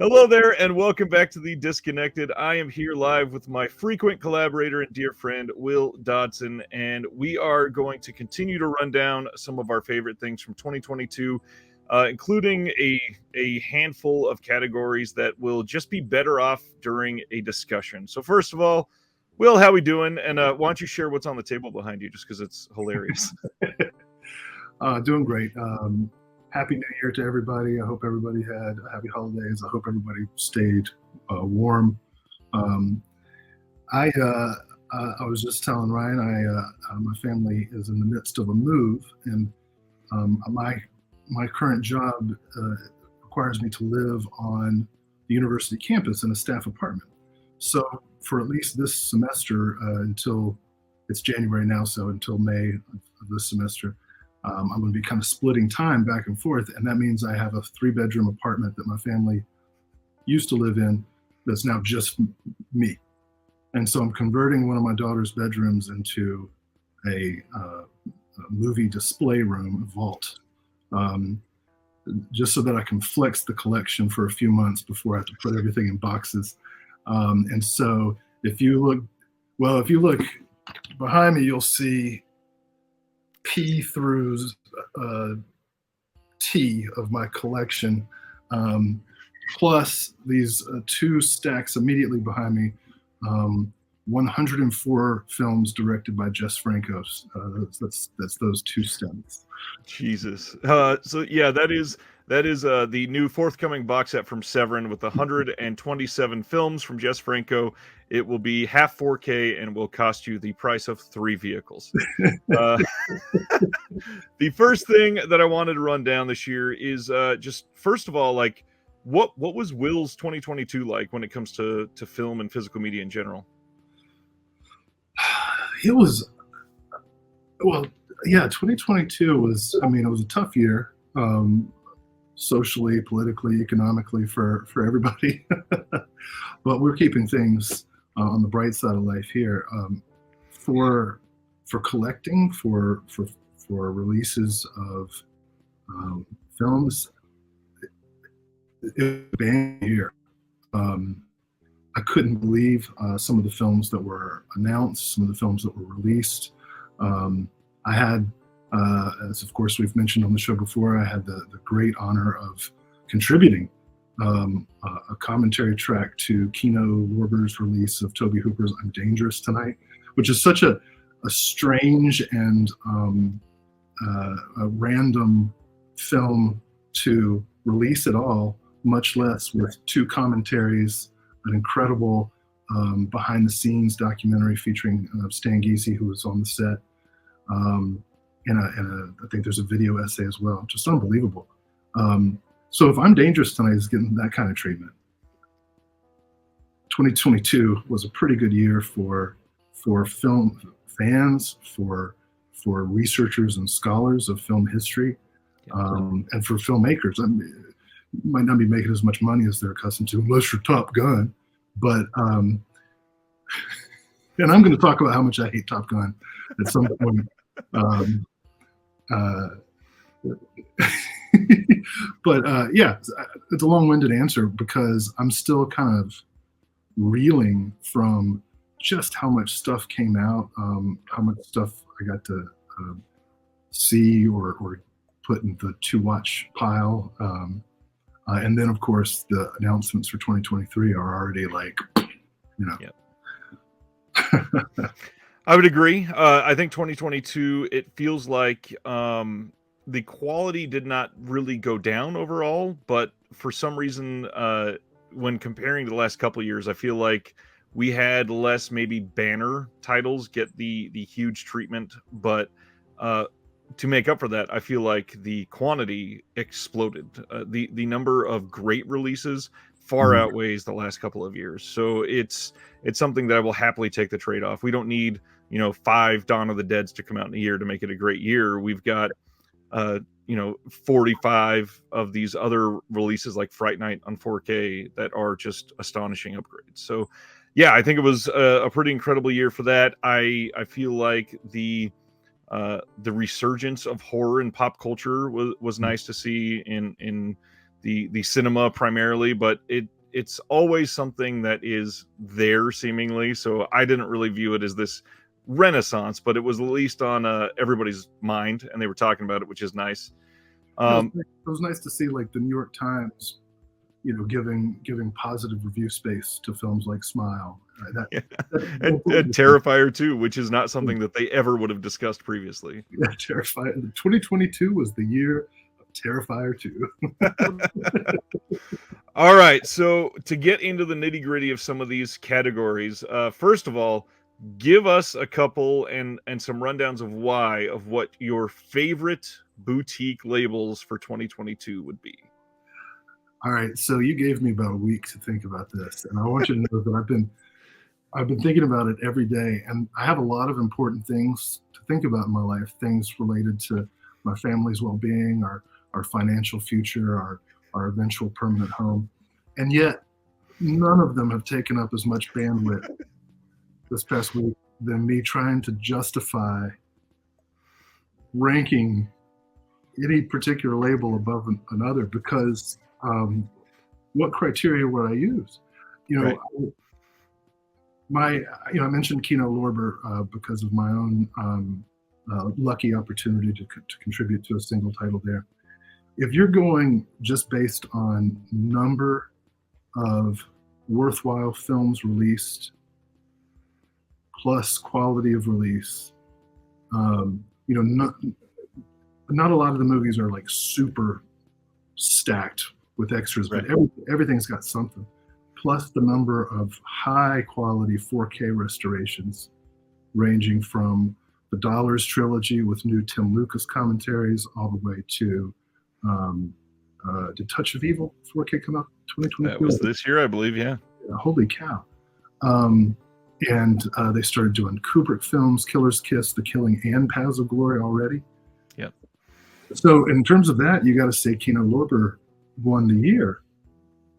Hello there, and welcome back to The Disconnected. I am here live with my frequent collaborator and dear friend, Will Dodson, and we are going to continue to run down some of our favorite things from 2022, including a handful of categories that will just be better off during a discussion. So first of all, Will, how we doing? And why don't you share what's on the table behind you, just because it's hilarious. Doing great. Happy New Year to everybody. I hope everybody had happy holidays. I hope everybody stayed warm. I was just telling Ryan, my family is in the midst of a move, and my current job requires me to live on the university campus in a staff apartment. So for at least this semester, until it's January now, so until May of this semester, I'm going to be kind of splitting time back and forth, and that means I have a 3-bedroom apartment that my family used to live in that's now just me. And so I'm converting one of my daughter's bedrooms into a movie display room, a vault, just so that I can flex the collection for a few months before I have to put everything in boxes. And so if you look behind me, you'll see P through T of my collection, plus these 2 stacks immediately behind me, 104 films directed by Jess Franco. That's those 2 stacks. Jesus. So yeah, that is the new forthcoming box set from Severin with 127 films from Jess Franco. It will be half 4K and will cost you the price of 3 vehicles. The first thing that I wanted to run down this year is just first of all, like what was Will's 2022 like when it comes to film and physical media in general? It was, well, yeah, 2022 was, it was a tough year, socially, politically, economically for everybody. But we're keeping things on the bright side of life here. For collecting, for releases of films, it was a bad year. I couldn't believe some of the films that were announced, some of the films that were released. I had, as of course we've mentioned on the show before, I had the great honor of contributing a commentary track to Kino Lorber's release of Tobe Hooper's I'm Dangerous Tonight, which is such a strange and a random film to release at all, much less with 2 commentaries, an incredible behind-the-scenes documentary featuring Stan Giese, who was on the set, and I think there's a video essay as well. Just unbelievable. So if I'm Dangerous Tonight is getting that kind of treatment, 2022 was a pretty good year for film fans, for researchers and scholars of film history, and for filmmakers. I mean, might not be making as much money as they're accustomed to, unless you're Top Gun. But and I'm going to talk about how much I hate Top Gun at some point. But yeah, it's a long-winded answer because I'm still kind of reeling from just how much stuff came out, how much stuff I got to see or put in the to-watch pile. And then, of course, the announcements for 2023 are already like, Yep. I would agree. I think 2022, it feels like the quality did not really go down overall, but for some reason, when comparing to the last couple of years, I feel like we had less maybe banner titles get the huge treatment, but to make up for that, I feel like the quantity exploded. The number of great releases far outweighs the last couple of years. So it's something that I will happily take the trade-off. We don't need 5 Dawn of the Deads to come out in a year to make it a great year. We've got 45 of these other releases like Fright Night on 4K that are just astonishing upgrades. So yeah, I think it was a pretty incredible year for that. I feel like the resurgence of horror in pop culture was nice to see in the cinema primarily, but it's always something that is there seemingly. So I didn't really view it as this renaissance, but it was at least on everybody's mind, and they were talking about it, which is nice. It was nice to see like the New York Times, giving positive review space to films like Smile. And Terrifier 2, which is not something that they ever would have discussed previously. Yeah, Terrifier. 2022 was the year of Terrifier 2. All right, so to get into the nitty gritty of some of these categories, first of all, give us a couple and some rundowns of what your favorite boutique labels for 2022 would be. All right, so you gave me about a week to think about this, and I want you to know that I've been thinking about it every day, and I have a lot of important things to think about in my life, things related to my family's well-being, our financial future, our eventual permanent home, and yet none of them have taken up as much bandwidth this past week than me trying to justify ranking any particular label above another, because what criteria would I use? Right. I mentioned Kino Lorber because of my own lucky opportunity to contribute to a single title there. If you're going just based on number of worthwhile films released plus quality of release, not a lot of the movies are like super stacked with extras, right. But everything's got something. Plus the number of high quality 4K restorations, ranging from the Dollars trilogy with new Tim Lucas commentaries all the way to did Touch of Evil 4K come out 2022? That was this year, I believe. Yeah. Holy cow. And they started doing Kubrick films, Killer's Kiss, The Killing, and Paths of Glory already. Yep. So in terms of that, you got to say Kino Lorber won the year.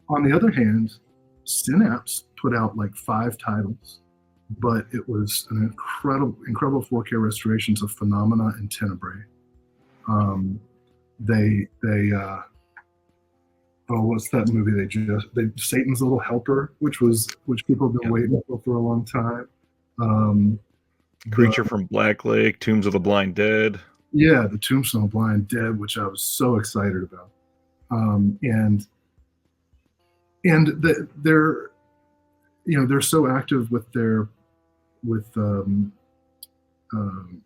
On the other hand, Synapse put out like 5 titles, but it was an incredible 4K restorations of Phenomena and Tenebrae. What's that movie Satan's Little Helper, which people have been waiting for a long time. Creature from Black Lake, Tombs of the Blind Dead. Yeah, the Tombs of the Blind Dead, which I was so excited about. They're so active with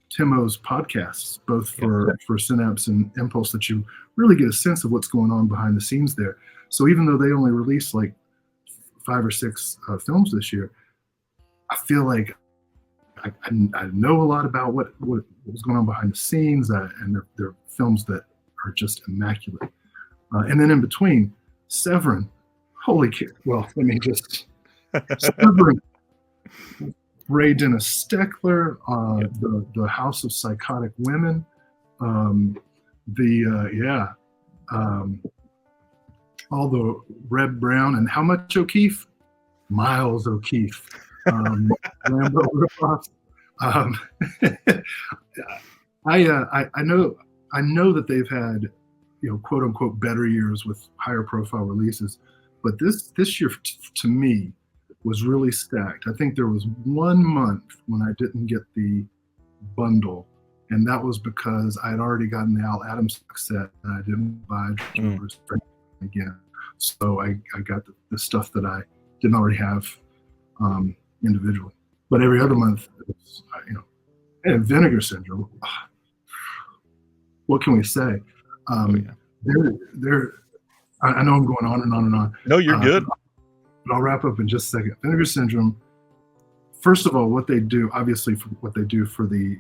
Timo's podcasts, both for Synapse and Impulse, that you really get a sense of what's going on behind the scenes there. So even though they only released like 5 or 6 films this year, I feel like I know a lot about what was going on behind the scenes, and they're films that are just immaculate. And then in between, Severin, Severin, Ray Dennis Steckler, the House of Psychotic Women, all the Reb Brown, and how much O'Keefe? Miles O'Keefe. Rambo ripoffs. I know that they've had, quote unquote, better years with higher profile releases, but this year to me was really stacked. I think there was 1 month when I didn't get the bundle, and that was because I had already gotten the Al Adams set and I didn't buy again. So I got the stuff that I didn't already have individually. But every other month, and Vinegar Syndrome. What can we say? I know I'm going on and on and on. No, you're good. But I'll wrap up in just a second. Vinegar Syndrome, first of all, what they do for the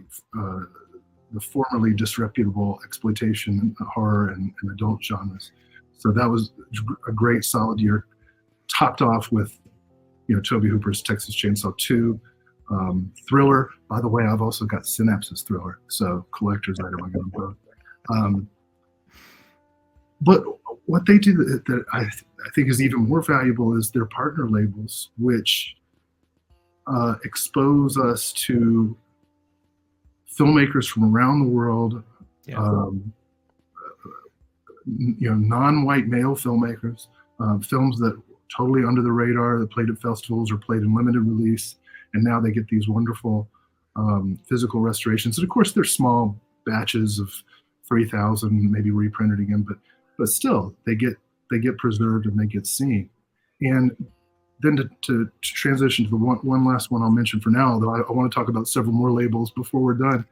formerly disreputable exploitation, horror, and adult genres. So that was a great solid year, topped off with Tobe Hooper's Texas Chainsaw 2, Thriller. By the way, I've also got Synapse's Thriller, so collector's item. I got them both. But what they do that I think is even more valuable is their partner labels, which expose us to filmmakers from around the world, non-white male filmmakers, films that totally under the radar, that played at festivals or played in limited release, and now they get these wonderful physical restorations. And of course, they're small batches of 3,000, maybe reprinted again, but still they get preserved and they get seen. And then to transition to the one last one I'll mention for now, although I want to talk about several more labels before we're done.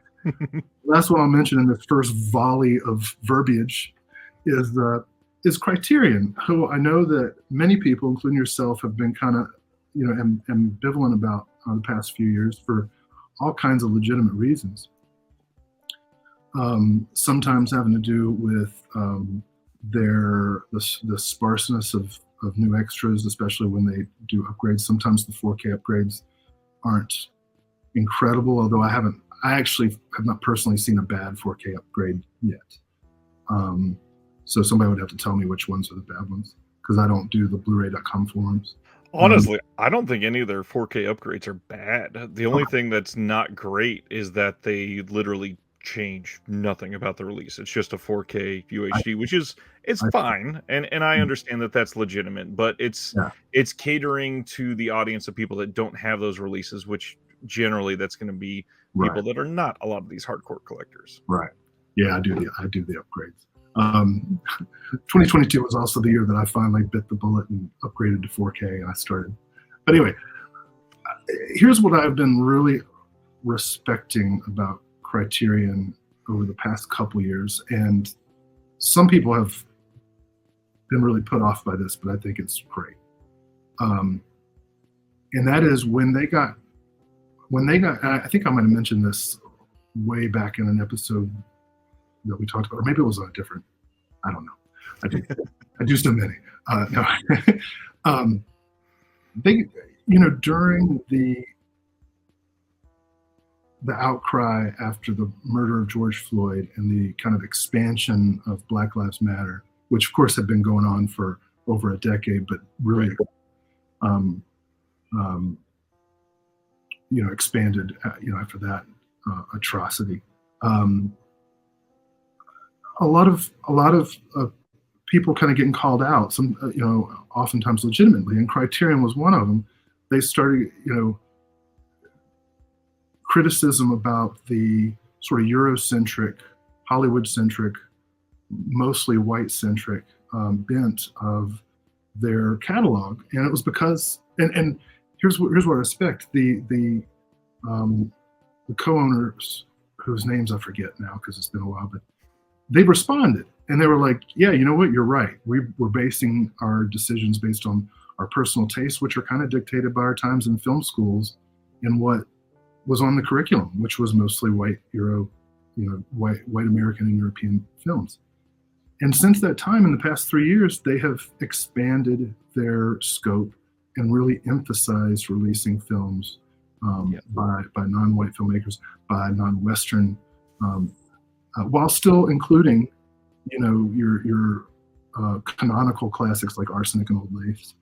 Last one I'll mention in this first volley of verbiage is Criterion, who I know that many people, including yourself, have been kind of ambivalent about the past few years for all kinds of legitimate reasons. Sometimes having to do with the sparseness of new extras, especially when they do upgrades. Sometimes the 4K upgrades aren't incredible, although I actually have not personally seen a bad 4K upgrade yet. So somebody would have to tell me which ones are the bad ones, because I don't do the Blu-ray.com forums. Honestly, I don't think any of their 4K upgrades are bad. The only thing that's not great is that they literally change nothing about the release. It's just a 4K UHD, which is fine, and I understand that that's legitimate, but it's catering to the audience of people that don't have those releases, which generally that's going to be people that are not a lot of these hardcore collectors. Right. Yeah, I do the upgrades. 2022 was also the year that I finally bit the bullet and upgraded to 4K, and I started. But anyway, here's what I've been really respecting about Criterion over the past couple years, and some people have been really put off by this, but I think it's great. And that is when they got, I think I might have mentioned this way back in an episode that we talked about, or maybe it was on a different, I don't know. I do so many. No. They, during the outcry after the murder of George Floyd and the kind of expansion of Black Lives Matter, which of course had been going on for over a decade, but really, expanded, after that atrocity. A lot of people kind of getting called out, some, oftentimes legitimately, and Criterion was one of them. They started, criticism about the sort of Eurocentric, Hollywood-centric, mostly white-centric bent of their catalog, and it was because, and here's what I respect, the co-owners, whose names I forget now because it's been a while, but they responded and they were like, yeah, you know what, you're right. We're basing our decisions based on our personal tastes, which are kind of dictated by our times in film schools and what was on the curriculum, which was mostly white white American and European films. And since that time, in the past 3 years, they have expanded their scope and really emphasized releasing films by non-white filmmakers, by non-Western, while still including, your canonical classics like Arsenic and Old Lace.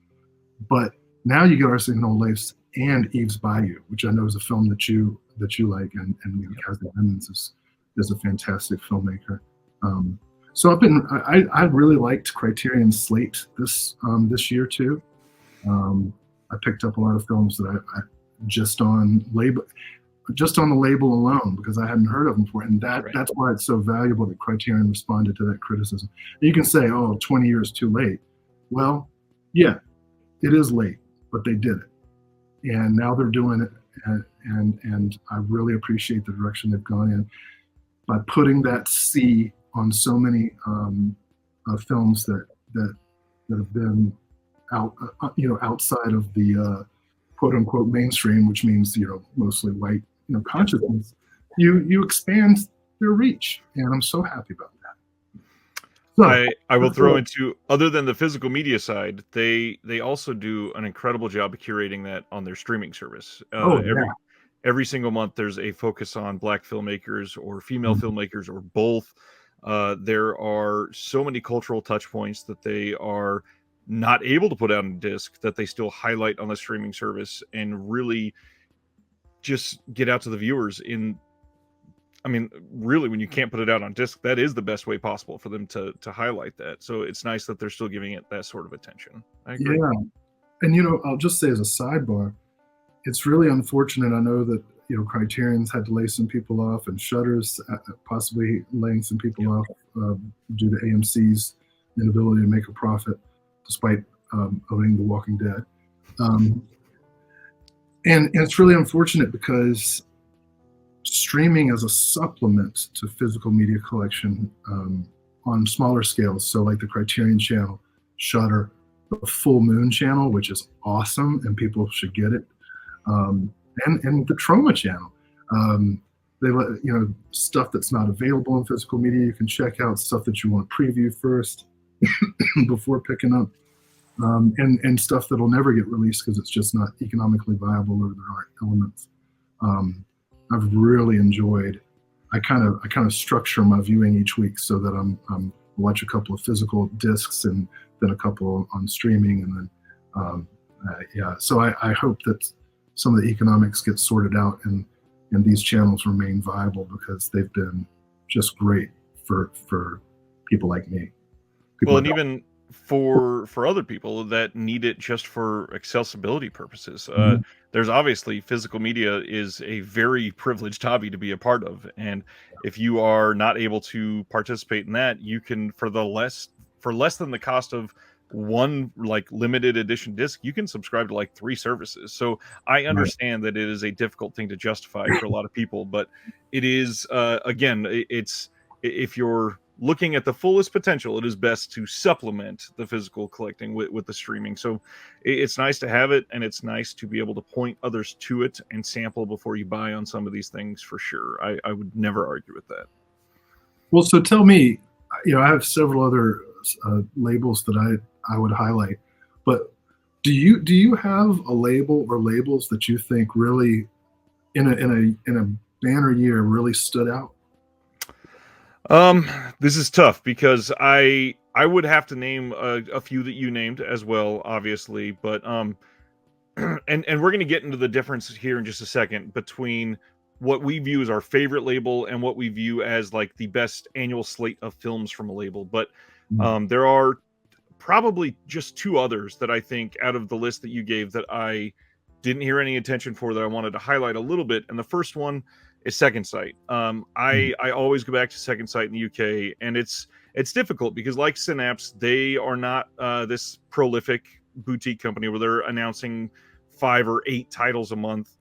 But now you get Arsenic and Old Lace and Eve's Bayou, which I know is a film that you like, and Kathy Lemons is a fantastic filmmaker. So I really liked Criterion's slate this year too. I picked up a lot of films that I just on the label alone, because I hadn't heard of them before, and that's why it's so valuable that Criterion responded to that criticism. And you can say, 20 years too late. Well, yeah, it is late, but they did it, and now they're doing it, and I really appreciate the direction they've gone in by putting that C on so many films that have been outside of the quote unquote mainstream, which means mostly white consciousness. You expand their reach, and I'm so happy about that. So, I will throw into, other than the physical media side, they also do an incredible job of curating that on their streaming service. Every single month there's a focus on Black filmmakers or female filmmakers or both. There are so many cultural touch points that they are not able to put out on disc that they still highlight on the streaming service and really just get out to the viewers in I mean, really, when you can't put it out on disc, that is the best way possible for them to highlight that. So it's nice that they're still giving it that sort of attention. I agree. Yeah, and I'll just say as a sidebar, it's really unfortunate. I know that Criterion's had to lay some people off, and Shutter's possibly laying some people off due to AMC's inability to make a profit, despite owning The Walking Dead. And it's really unfortunate because streaming as a supplement to physical media collection on smaller scales, so like the Criterion channel, Shutter, the Full Moon channel, which is awesome and people should get it, and the Trauma channel. They let stuff that's not available in physical media you can check out, stuff that you want to preview first before picking up, and stuff that'll never get released because it's just not economically viable or there aren't elements. I've really enjoyed. I kind of structure my viewing each week so that I'm watch a couple of physical discs and then a couple on streaming, and then yeah. So I hope that some of the economics get sorted out and these channels remain viable, because they've been just great for people like me. Well, and even for other people that need it just for accessibility purposes. There's obviously physical media is a very privileged hobby to be a part of, and if you are not able to participate in that, you can for less than the cost of one like limited edition disc, you can subscribe to like 3 services. So I understand that it is a difficult thing to justify for a lot of people, but it is again, it's if you're looking at the fullest potential, it is best to supplement the physical collecting with the streaming. So it's nice to have it, and it's nice to be able to point others to it and sample before you buy on some of these things, for sure. I would never argue with that. Well, so tell me, I have several other labels that I would highlight, but do you have a label or labels that you think really in a banner year really stood out? This is tough because I would have to name a few that you named as well, obviously, but and we're going to get into the difference here in just a second between what we view as our favorite label and what we view as like the best annual slate of films from a label. But there are probably just 2 others that I think out of the list that you gave that I didn't hear any attention for that I wanted to highlight a little bit. And the first one is Second Sight. I always go back to Second Sight in the UK, and it's difficult because, like Synapse, they are not this prolific boutique company where they're announcing 5 or 8 titles a month.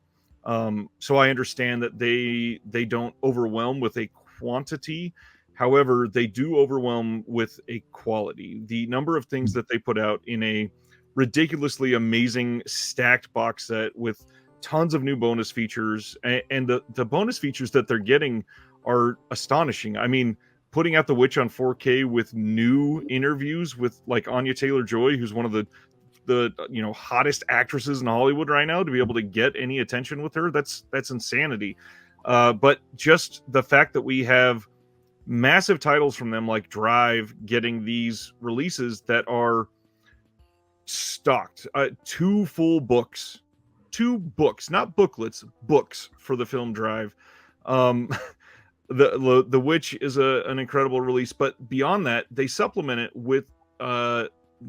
So I understand that they don't overwhelm with a quantity. However, they do overwhelm with a quality. The number of things that they put out in a ridiculously amazing stacked box set with tons of new bonus features, and the bonus features that they're getting are astonishing. I mean, putting out The Witch on 4K with new interviews with like Anya Taylor-Joy, who's one of the hottest actresses in Hollywood right now, to be able to get any attention with her, that's insanity. But just the fact that we have massive titles from them like Drive getting these releases that are stocked, 2 full books, 2 books, not booklets, books for the film Drive. The Witch is an incredible release, but beyond that, they supplement it with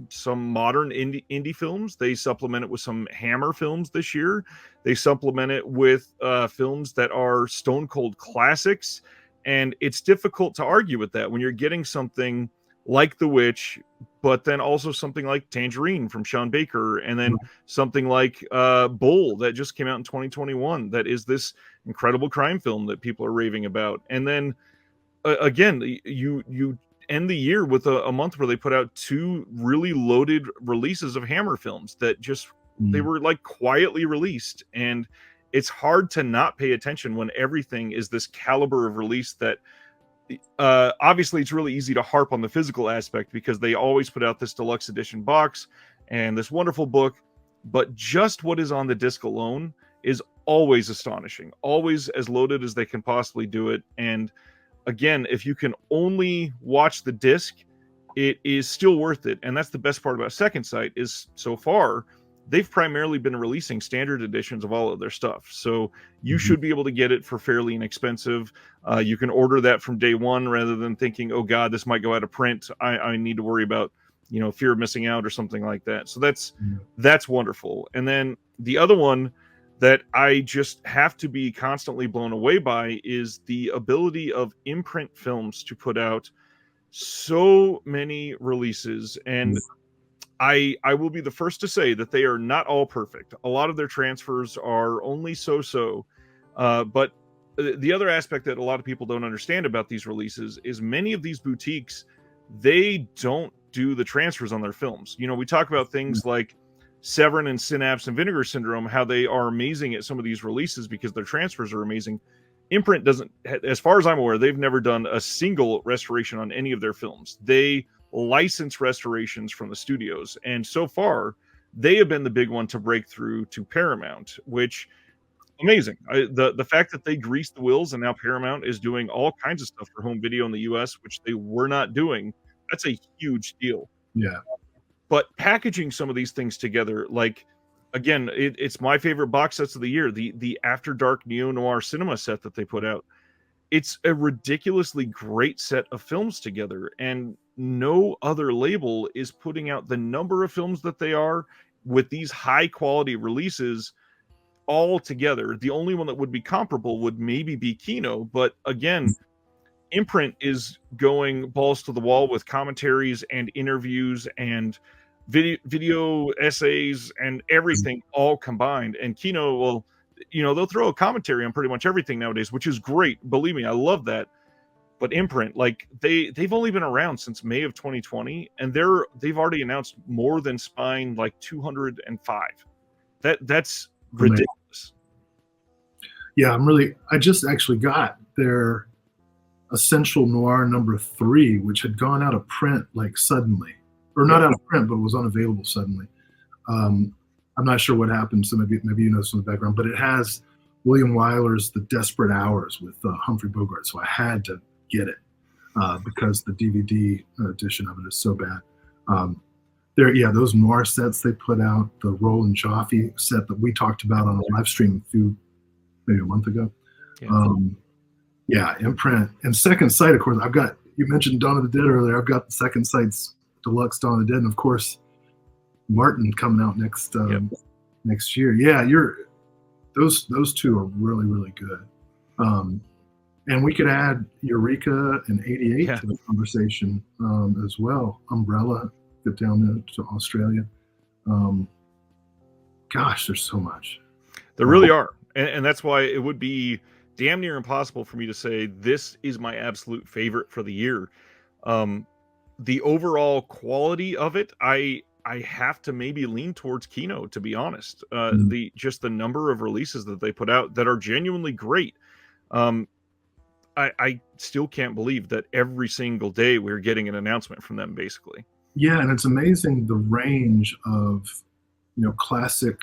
some modern indie films. They supplement it with some Hammer films this year. They supplement it with films that are stone cold classics, and it's difficult to argue with that when you're getting something like The Witch, but then also something like Tangerine from Sean Baker, and then something like Bull that just came out in 2021 that is this incredible crime film that people are raving about. And then again, you end the year with a month where they put out 2 really loaded releases of Hammer films that just they were like quietly released, and it's hard to not pay attention when everything is this caliber of release. That obviously it's really easy to harp on the physical aspect because they always put out this deluxe edition box and this wonderful book, but just what is on the disc alone is always astonishing, always as loaded as they can possibly do it. And again, if you can only watch the disc, it is still worth it. And that's the best part about Second Sight, is so far they've primarily been releasing standard editions of all of their stuff. So you should be able to get it for fairly inexpensive. You can order that from day one rather than thinking, oh God, this might go out of print. I need to worry about, fear of missing out or something like that. So that's wonderful. And then the other one that I just have to be constantly blown away by is the ability of imprint films to put out so many releases. And I will be the first to say that they are not all perfect. A lot of their transfers are only so-so. But the other aspect that a lot of people don't understand about these releases is many of these boutiques, they don't do the transfers on their films. We talk about things like Severin and Synapse and Vinegar Syndrome, how they are amazing at some of these releases because their transfers are amazing. Imprint doesn't, as far as I'm aware, they've never done a single restoration on any of their films. They license restorations from the studios, and so far they have been the big one to break through to Paramount, which amazing. The fact that they greased the wheels and now Paramount is doing all kinds of stuff for home video in the US, which they were not doing, that's a huge deal. Yeah. But packaging some of these things together, like, again, it's my favorite box sets of the year, the After Dark neo-noir cinema set that they put out. It's a ridiculously great set of films together, and no other label is putting out the number of films that they are with these high quality releases all together. The only one that would be comparable would maybe be Kino, but again, Imprint is going balls to the wall with commentaries and interviews and video essays and everything all combined. And Kino will, they'll throw a commentary on pretty much everything nowadays, which is great. Believe me, I love that. But Imprint, like, they've only been around since May of 2020, and they've already announced more than Spine, like 205. That's ridiculous. Yeah, I just actually got their Essential Noir #3, which had gone out of print like suddenly, or not out of print, but it was unavailable suddenly. I'm not sure what happened, so maybe some of the background, but it has William Wyler's The Desperate Hours with Humphrey Bogart, so I had to get it because the DVD edition of it is so bad. Those noir sets they put out, the Roland Joffe set that we talked about on a live stream maybe a month ago. Imprint and Second Sight, of course. You mentioned Dawn of the Dead earlier. I've got Second Sight's Deluxe Dawn of the Dead, and of course Martin coming out next year. Yeah, those two are really, really good. And we could add Eureka and 88 to the conversation as well. Umbrella, get down to Australia. Gosh, there's so much. There really are. And that's why it would be damn near impossible for me to say this is my absolute favorite for the year. The overall quality of it, I have to maybe lean towards Kino, to be honest. The number of releases that they put out that are genuinely great. I still can't believe that every single day we're getting an announcement from them, basically. Yeah, and it's amazing the range of, classic,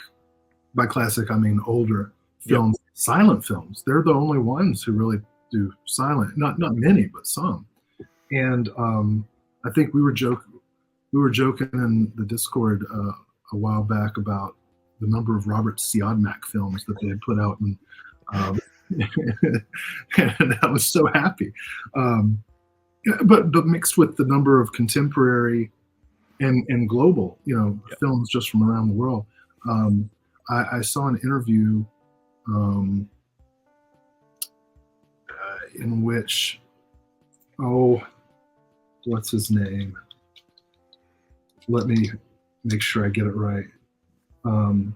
by classic I mean older films, silent films. They're the only ones who really do silent. Not many, but some. And I think we were joking in the Discord a while back about the number of Robert Siodmak films that they had put out, and and I was so happy. But mixed with the number of contemporary and global, films just from around the world. I saw an interview in which, what's his name? Let me make sure I get it right. Well,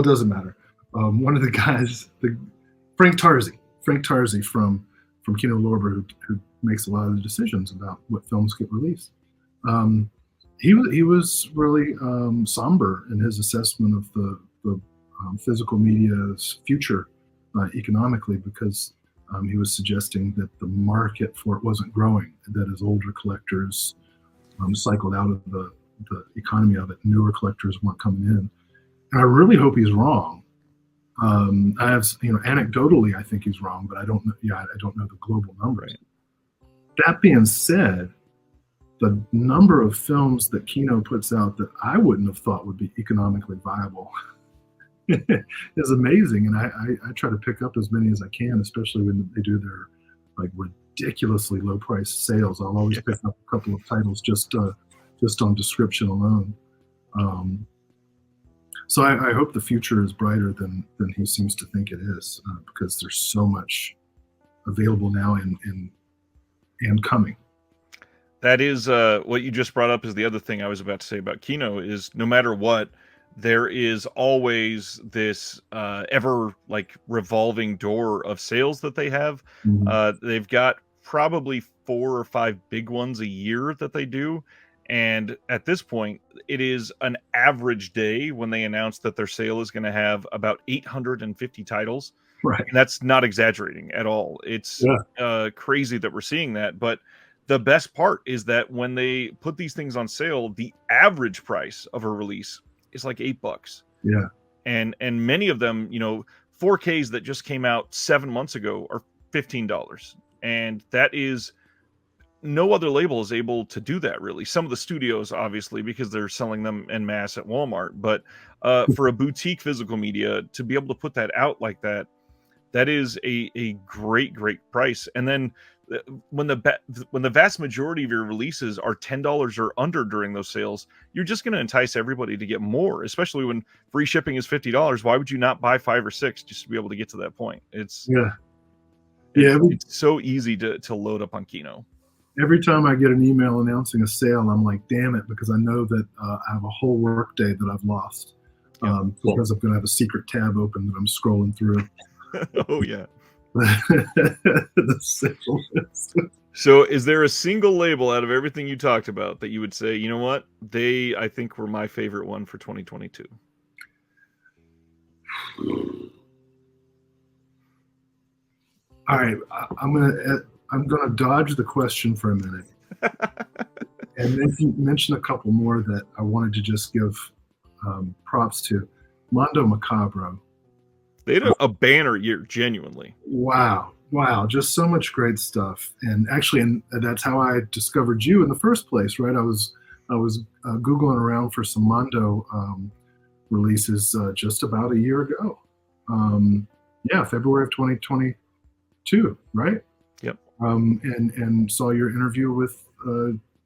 it doesn't matter. One of the guys, Frank Tarzi from Kino Lorber, who makes a lot of the decisions about what films get released. He was really somber in his assessment of the physical media's future economically, because he was suggesting that the market for it wasn't growing, that as older collectors cycled out of the economy of it, newer collectors weren't coming in. And I really hope he's wrong. I have, anecdotally, I think he's wrong, but I don't know. Yeah, I don't know the global numbers. Right. That being said, the number of films that Kino puts out that I wouldn't have thought would be economically viable is amazing. And I try to pick up as many as I can, especially when they do their like ridiculously low price sales. I'll always pick up a couple of titles just on description alone. So I hope the future is brighter than he seems to think it is, because there's so much available now and coming. That is what you just brought up is the other thing I was about to say about Kino is no matter what, there is always this ever like revolving door of sales that they have. Mm-hmm. They've got probably 4 or 5 big ones a year that they do. And at this point, it is an average day when they announce that their sale is going to have about 850 titles. Right. And that's not exaggerating at all. It's crazy that we're seeing that. But the best part is that when they put these things on sale, the average price of a release is like $8. Yeah. And many of them, 4Ks that just came out 7 months ago are $15. And that is no other label is able to do that, really. Some of the studios, obviously, because they're selling them en masse at Walmart. But for a boutique physical media to be able to put that out like that, that is a great price. And then when the vast majority of your releases are $10 or under during those sales, you're just going to entice everybody to get more, especially when free shipping is $50. Why would you not buy 5 or 6 just to be able to get to that point? It's so easy to load up on Kino. Every time I get an email announcing a sale, I'm like, damn it, because I know that I have a whole work day that I've lost because I'm going to have a secret tab open that I'm scrolling through. Oh, yeah. The sale list. So is there a single label out of everything you talked about that you would say, you know what, I think were my favorite one for 2022? All right, I'm gonna dodge the question for a minute, and then you mention a couple more that I wanted to just give props to. Mondo Macabro. They had a banner year, genuinely. Wow, just so much great stuff. And actually, and that's how I discovered you in the first place, right? I was Googling around for some Mondo releases just about a year ago. February of 2022, right? Yep. And saw your interview with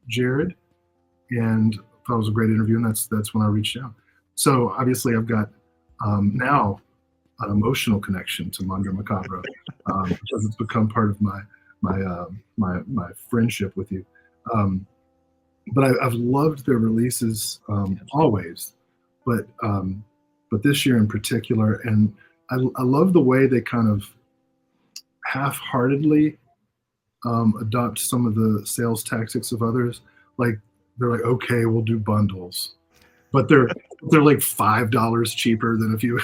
Jared, and thought it was a great interview, and that's when I reached out. So obviously, I've got now an emotional connection to Mondo Macabro because it's become part of my friendship with you. But I've loved their releases always, but this year in particular, and I love the way they kind of half-heartedly adopt some of the sales tactics of others. Like they're like, okay, we'll do bundles, but they're like $5 cheaper than if you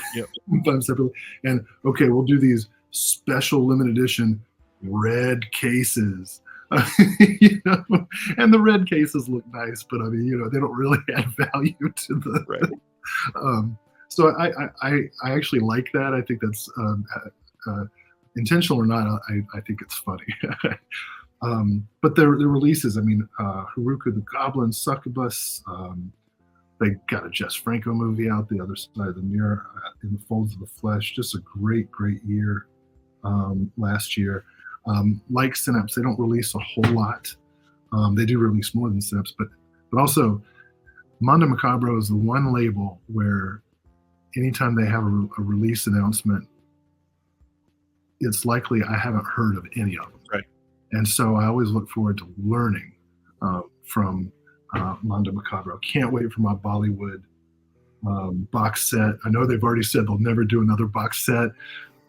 buy them separately. And okay, we'll do these special limited edition red cases. And the red cases look nice, but I mean, they don't really add value to the. Right. So I actually like that. I think that's intentional or not. I think it's funny. But the releases, I mean, Haruka the Goblin, Succubus. They got a Jess Franco movie out, The Other Side of the Mirror, In the Folds of the Flesh. Just a great year last year. Like Synapse, they don't release a whole lot. They do release more than Synapse, but also Mondo Macabro is the one label where anytime they have a release announcement, it's likely I haven't heard of any of them. Right. And so I always look forward to learning from Mondo Macabro. Can't wait for my Bollywood box set. I know they've already said they'll never do another box set.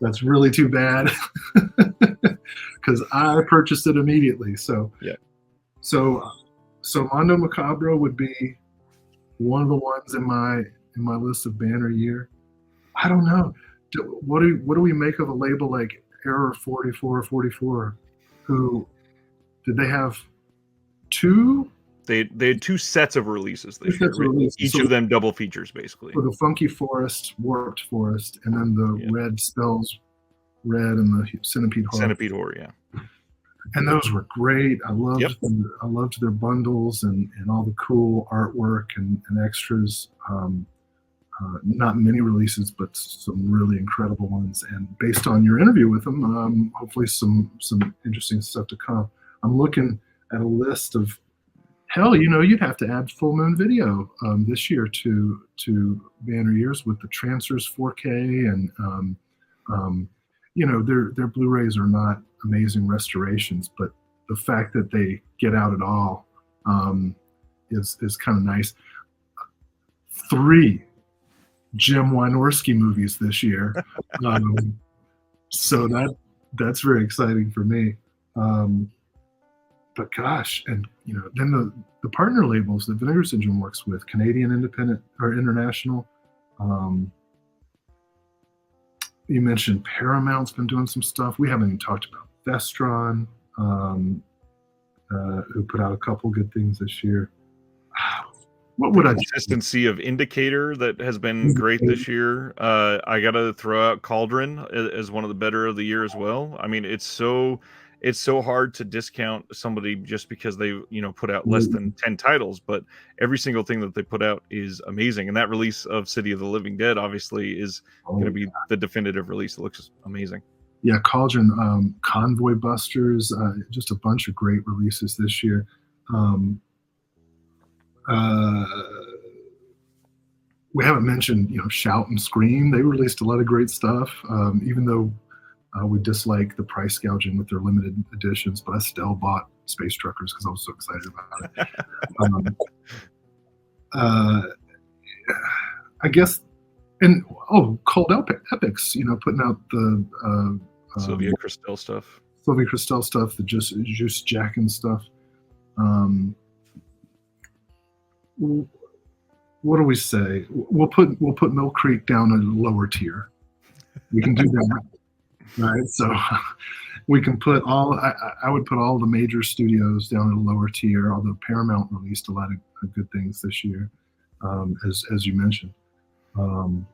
That's really too bad because I purchased it immediately. So So Mondo Macabro would be one of the ones in my list of banner year. I don't know. What do we make of a label like Error 4444? Who did they have? Two. They had 2 sets of releases this year. Each of them double features, basically. For the Funky Forest, Warped Forest, and then the Red Spells Red and the Centipede Horror. Centipede Horror, yeah. And those were great. Yep. I loved their bundles and all the cool artwork and extras. Not many releases, but some really incredible ones. And based on your interview with them, hopefully some interesting stuff to come. I'm looking at a list of hell. You'd have to add Full Moon Video this year to Banner Years with the Trancers 4K and their Blu-rays are not amazing restorations, but the fact that they get out at all is kind of nice. 3 Jim Wynorski movies this year, so that's very exciting for me. But gosh, and then the partner labels that Vinegar Syndrome works with, Canadian Independent or International. You mentioned Paramount's been doing some stuff. We haven't even talked about Vestron, who put out a couple good things this year. What would I do? Consistency of Indicator that has been great this year. I gotta throw out Cauldron as one of the better of the year as well. I mean, it's so hard to discount somebody just because they put out less than 10 titles, but every single thing that they put out is amazing. And that release of City of the Living Dead obviously is going to be the definitive release. It looks amazing. Yeah, Cauldron, Convoy Busters, just a bunch of great releases this year. We haven't mentioned, Shout and Scream. They released a lot of great stuff, even though we dislike the price gouging with their limited editions, but I still bought Space Truckers because I was so excited about it. I guess, and Cold Epics, putting out the Sylvia Christel stuff. The Juice Jack and stuff. What do we say? We'll put Mill Creek down a lower tier. We can do that, right? So we can put I would put all the major studios down at a lower tier. Although Paramount released a lot of good things this year, as you mentioned. Gosh.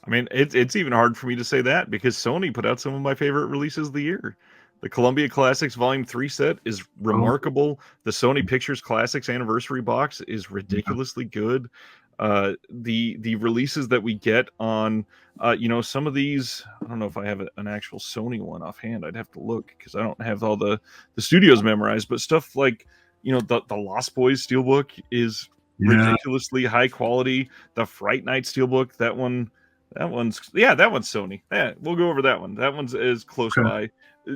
I mean, it's even hard for me to say that because Sony put out some of my favorite releases of the year. The Columbia Classics Volume 3 set is remarkable. The Sony Pictures Classics Anniversary box is ridiculously good. The releases that we get on, some of these, I don't know if I have an actual Sony one offhand. I'd have to look because I don't have all the studios memorized. But stuff like, the Lost Boys Steelbook is ridiculously high quality. The Fright Night Steelbook, that one's Sony. Yeah, we'll go over that one. That one's as close by.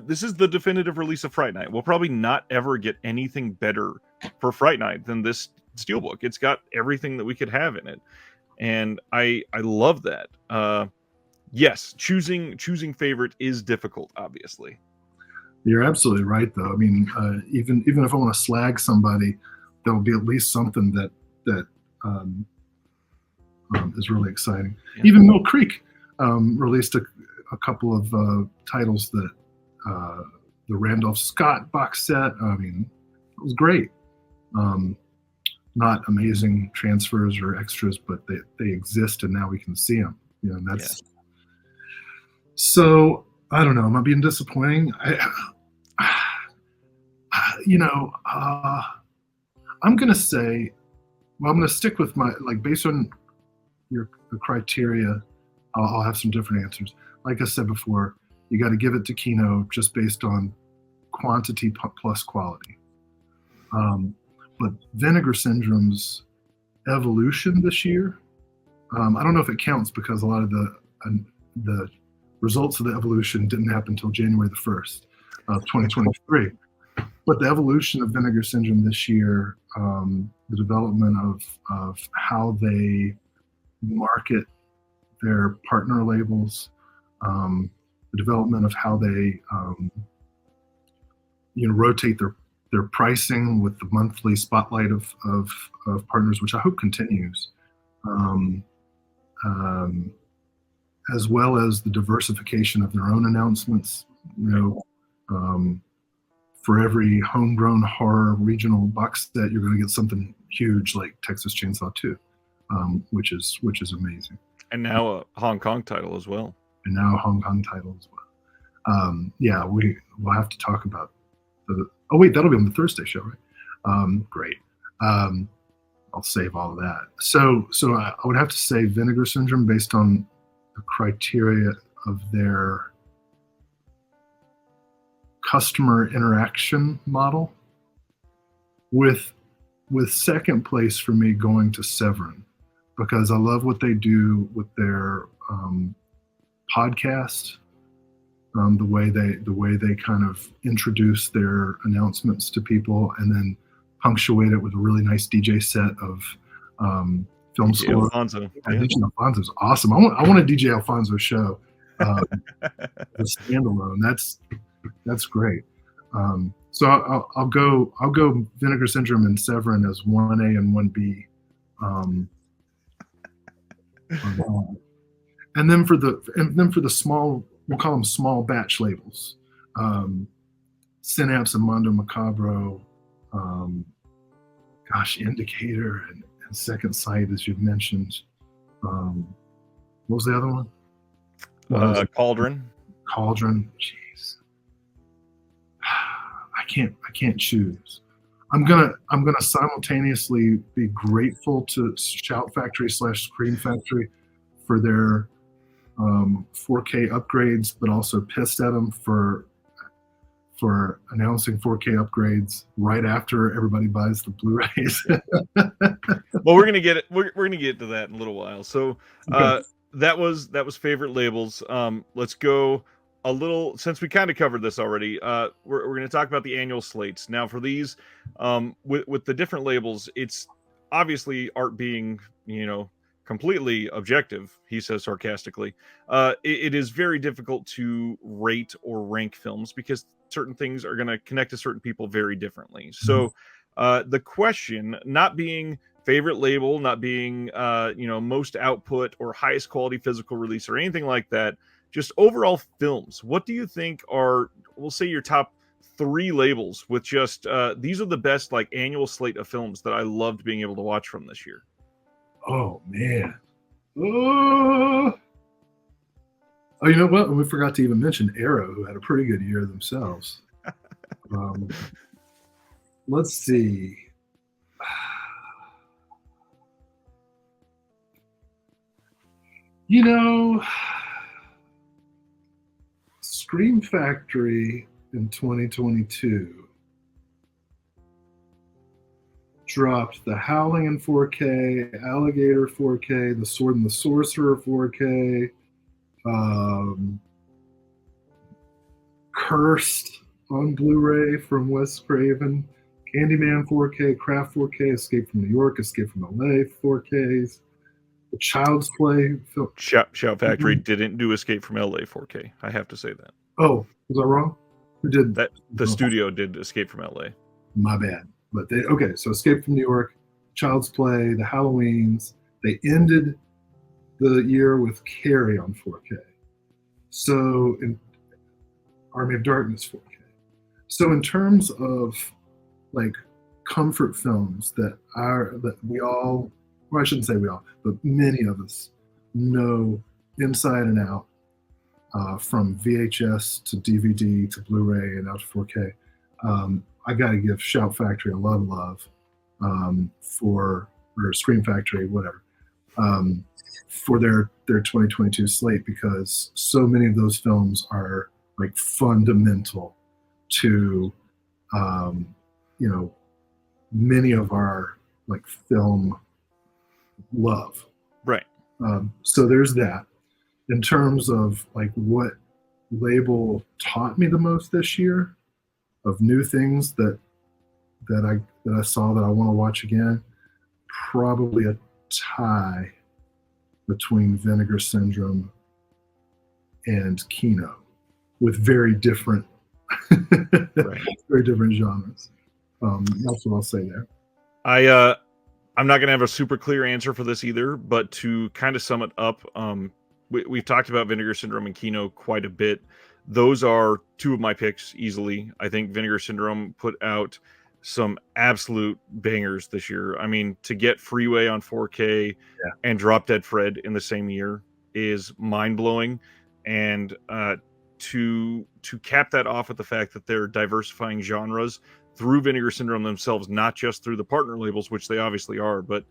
This is the definitive release of Fright Night. We'll probably not ever get anything better for Fright Night than this Steelbook. It's got everything that we could have in it. And I love that. Yes, choosing favorite is difficult, obviously. You're absolutely right, though. I mean, even if I want to slag somebody, there will be at least something that is really exciting. Yeah. Even Mill Creek released a couple of titles that the Randolph Scott box set. I mean, it was great. Not amazing transfers or extras, but they exist, and now we can see them. And that's So I don't know. Am I being disappointing? I'm gonna say, I'm gonna stick with my based on the criteria. I'll have some different answers. Like I said before, you got to give it to Kino just based on quantity plus quality. But Vinegar Syndrome's evolution this year, I don't know if it counts because a lot of the results of the evolution didn't happen until January the 1st of 2023. But the evolution of Vinegar Syndrome this year, the development of how they market their partner labels, the development of how they rotate their pricing with the monthly spotlight of partners, which I hope continues, as well as the diversification of their own announcements. For every homegrown horror regional box set, you're going to get something huge like Texas Chainsaw 2, which is amazing. And now a Hong Kong title as well. Yeah, we'll have to talk about the. Oh wait, that'll be on the Thursday show, right? Great. I'll save all of that. So I would have to say Vinegar Syndrome based on the criteria of their customer interaction model, with second place for me going to Severin, because I love what they do with their podcast, the way they kind of introduce their announcements to people and then punctuate it with a really nice DJ set of film DJ score. Alfonso. Yeah. DJ Alfonso's awesome. I want a DJ Alfonso show, a standalone. That's great. So I'll go Vinegar Syndrome and Severin as 1A and 1B. And then for the small, we'll call them small batch labels, Synapse and Mondo Macabro, Indicator and Second Sight, as you've mentioned. What was the other one? Cauldron. Jeez, I can't choose. I'm gonna simultaneously be grateful to Shout Factory / Scream Factory for their 4K upgrades, but also pissed at them for announcing 4K upgrades right after everybody buys the Blu-rays. Well, we're gonna get it. We're gonna get to that in a little while. So that was favorite labels. Let's go a little, since we kind of covered this already. We're going to talk about the annual slates now. For these, with the different labels, it's obviously art being completely objective, he says sarcastically. It is very difficult to rate or rank films because certain things are going to connect to certain people very differently. So the question, not being favorite label, not being most output or highest quality physical release or anything like that, just overall films, what do you think are, we'll say, your top 3 labels with just these are the best like annual slate of films that I loved being able to watch from this year? Oh man. Oh, you know what? We forgot to even mention Arrow, who had a pretty good year themselves. Let's see. Scream Factory in 2022 dropped The Howling in 4K, Alligator 4K, The Sword and the Sorcerer 4K, Cursed on Blu-ray from Wes Craven, Candyman 4K, Craft 4K, Escape from New York, Escape from LA 4Ks, The Child's Play film. Shout Factory didn't do Escape from LA 4K. I have to say that. Oh, was I wrong? Who did that? The studio did Escape from LA. My bad. But so Escape from New York, Child's Play, The Halloweens. They ended the year with Carrie on 4K. So in Army of Darkness 4K. So in terms of like comfort films that we all, or I shouldn't say we all, but many of us know inside and out, from VHS to DVD to Blu-ray and out to 4K. I got to give Shout Factory a lot of love or Scream Factory, whatever, for their 2022 slate, because so many of those films are like fundamental to many of our like film love. Right. So there's that. In terms of like what label taught me the most this year of new things that I saw that I want to watch again, probably a tie between Vinegar Syndrome and Kino, with very different very different genres. That's what I'll say there. I'm not gonna have a super clear answer for this either, but to kind of sum it up, we've talked about Vinegar Syndrome and Kino quite a bit. Those are 2 of my picks easily. I think Vinegar Syndrome put out some absolute bangers this year. I mean, to get Freeway on 4K and Drop Dead Fred in the same year is mind-blowing. And to cap that off with the fact that they're diversifying genres through Vinegar Syndrome themselves, not just through the partner labels, which they obviously are, but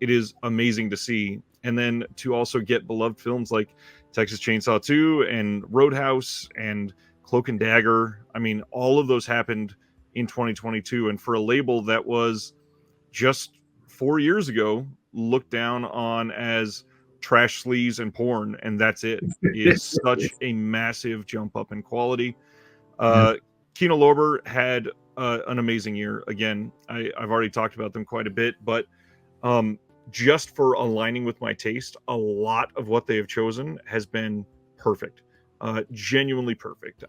it is amazing to see. And then to also get beloved films like Texas Chainsaw 2 and Roadhouse and Cloak and Dagger. I mean, all of those happened in 2022. And for a label that was just 4 years ago looked down on as trash, sleaze, and porn, and that's it, is such a massive jump up in quality. Kino Lorber had an amazing year. Again, I've already talked about them quite a bit, but just for aligning with my taste, a lot of what they have chosen has been perfect, genuinely perfect.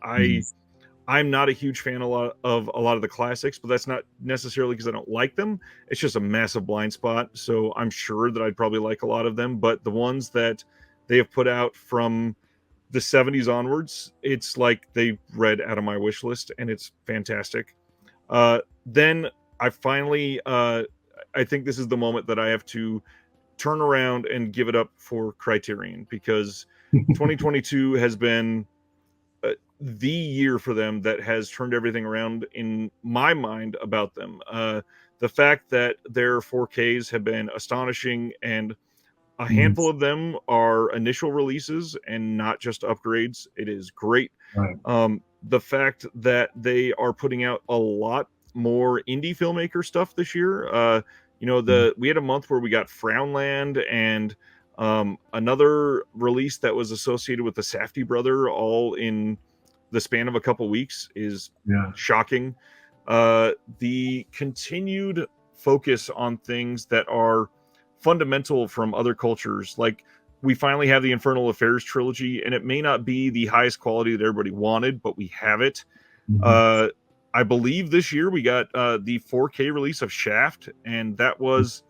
I'm not a huge fan of a lot of the classics, but that's not necessarily because I don't like them. It's just a massive blind spot. So I'm sure that I'd probably like a lot of them, but the ones that they have put out from the 70s onwards, it's like they read out of my wish list, and it's fantastic. Then I finally, I think this is the moment that I have to turn around and give it up for Criterion, because 2022 has been the year for them that has turned everything around in my mind about them. The fact that their 4Ks have been astonishing, and a handful of them are initial releases and not just upgrades. It is great. Right. The fact that they are putting out a lot more indie filmmaker stuff this year. We had a month where we got Frownland and another release that was associated with the Safdie brother, all in the span of a couple weeks, is shocking. The continued focus on things that are fundamental from other cultures, like we finally have the Infernal Affairs trilogy, and it may not be the highest quality that everybody wanted, but we have it. I believe this year we got the 4K release of Shaft, and that was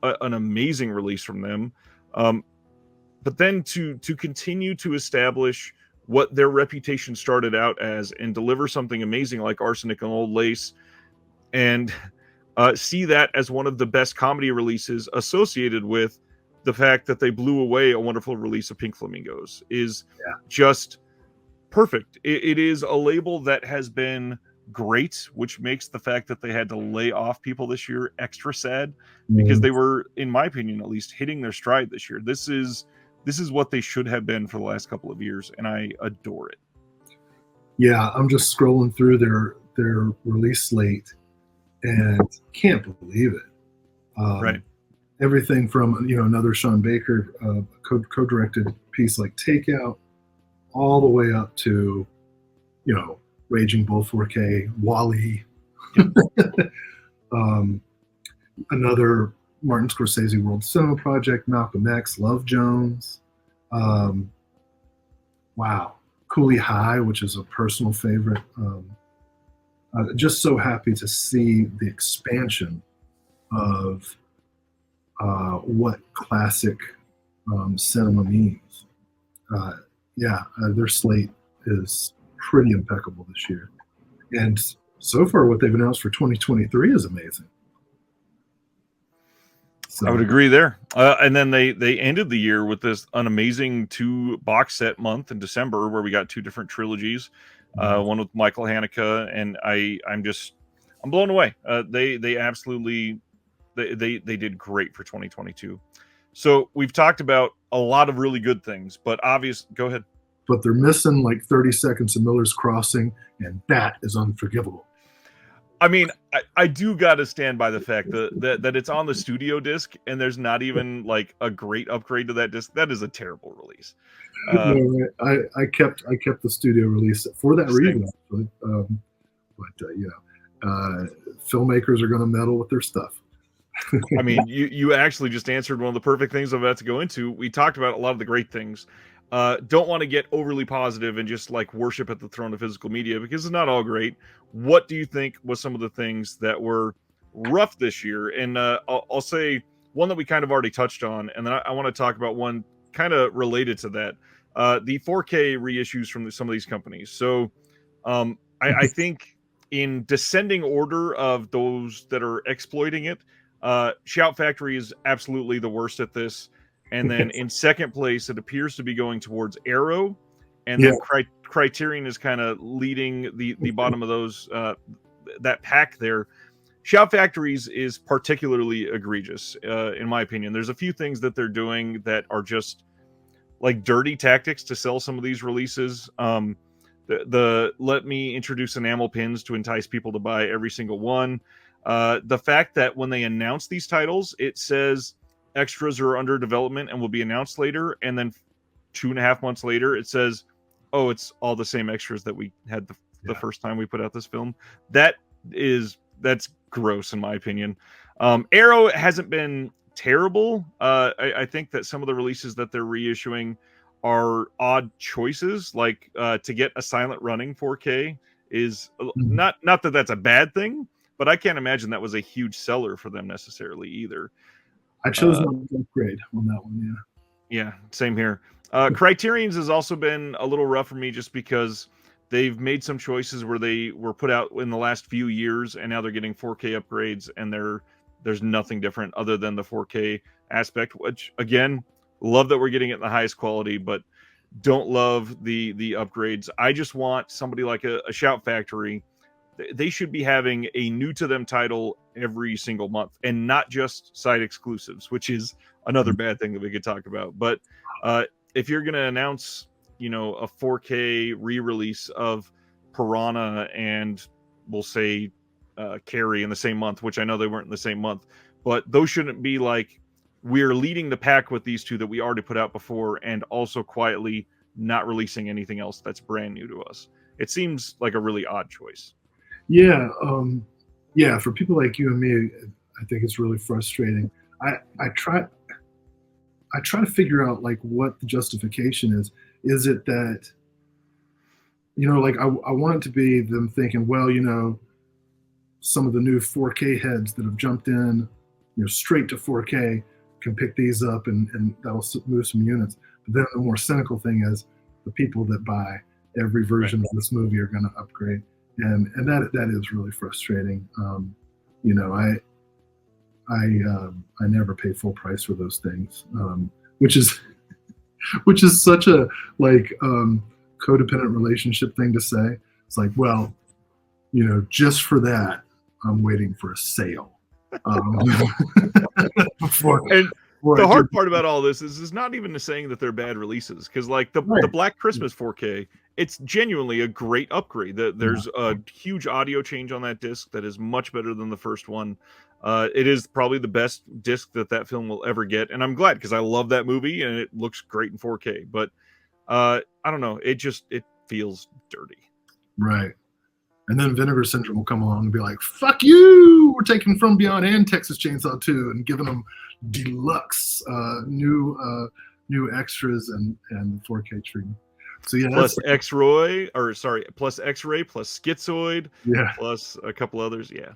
an amazing release from them. But then to continue to establish what their reputation started out as and deliver something amazing like Arsenic and Old Lace, and see that as one of the best comedy releases associated with the fact that they blew away a wonderful release of Pink Flamingos, is just perfect. It is a label that has been great, which makes the fact that they had to lay off people this year extra sad, because they were, in my opinion at least, hitting their stride this year. This is what they should have been for the last couple of years, and I adore it. Yeah, I'm just scrolling through their release slate and can't believe it. Right. Everything from another Sean Baker co-directed piece like Takeout, all the way up to Raging Bull 4K, Wall-E, another Martin Scorsese World Cinema Project, Malcolm X, Love Jones, Cooley High, which is a personal favorite. Just so happy to see the expansion of what classic cinema means. Their slate is pretty impeccable this year, and so far what they've announced for 2023 is amazing. So, I would agree there. And then they ended the year with an amazing 2 box set month in December, where we got 2 different trilogies. One with Michael Haneke, and I'm blown away. They absolutely they did great for 2022. So we've talked about a lot of really good things, but go ahead. But they're missing like 30 seconds of Miller's Crossing, and that is unforgivable. I mean, I do got to stand by the fact that it's on the studio disc, and there's not even like a great upgrade to that disc. That is a terrible release. I kept the studio release for that reason, actually. Filmmakers are going to meddle with their stuff. I mean, you actually just answered one of the perfect things I'm about to go into. We talked about a lot of the great things. Don't want to get overly positive and just like worship at the throne of physical media, because it's not all great. What do you think was some of the things that were rough this year? And I'll say one that we kind of already touched on, and then I want to talk about one kind of related to that. The 4K reissues from some of these companies. So I think in descending order of those that are exploiting it, Shout Factory is absolutely the worst at this. And then in second place, it appears to be going towards Arrow, and then Criterion is kind of leading the bottom of those that pack there. Shout Factories is particularly egregious, in my opinion. There's a few things that they're doing that are just like dirty tactics to sell some of these releases. The let me introduce enamel pins to entice people to buy every single one. The fact that when they announce these titles, it says extras are under development and will be announced later, and then 2.5 months later it says, oh, it's all the same extras that we had the first time we put out this film. That's gross in my opinion. Arrow hasn't been terrible. I think that some of the releases that they're reissuing are odd choices, like to get a silent running 4K is not that that's a bad thing, but I can't imagine that was a huge seller for them necessarily either. I chose not to upgrade on that one. Yeah, same here. Criterion's has also been a little rough for me just because they've made some choices where they were put out in the last few years and now they're getting 4K upgrades, and there's nothing different other than the 4K aspect, which again, love that we're getting it in the highest quality, but don't love the upgrades. I just want somebody like a Shout Factory. They should be having a new to them title every single month and not just side exclusives, which is another bad thing that we could talk about. But if you're going to announce, a 4K re-release of Piranha and we'll say Carrie in the same month, which I know they weren't in the same month, but those shouldn't be like, we're leading the pack with these two that we already put out before and also quietly not releasing anything else that's brand new to us. It seems like a really odd choice. Yeah. For people like you and me, I think it's really frustrating. I try to figure out like what the justification is. Is it that, like I want it to be them thinking, well, some of the new 4K heads that have jumped in, straight to 4K can pick these up and that'll move some units. But then the more cynical thing is the people that buy every version of this movie are going to upgrade. And that is really frustrating. I never pay full price for those things, which is such a codependent relationship thing to say. It's like, well, just for that, I'm waiting for a sale. The hard part about all this is not even saying that they're bad releases, because like the Black Christmas 4K, it's genuinely a great upgrade. There's a huge audio change on that disc that is much better than the first one. It is probably the best disc that film will ever get, and I'm glad because I love that movie and it looks great in 4K. But I don't know, it feels dirty. Right. And then Vinegar Syndrome will come along and be like, fuck you! We're taking From Beyond and Texas Chainsaw 2 and giving them deluxe new extras and 4K treatment. So yeah, plus X-Ray, plus X-Ray, plus Schizoid, yeah, plus a couple others, yeah.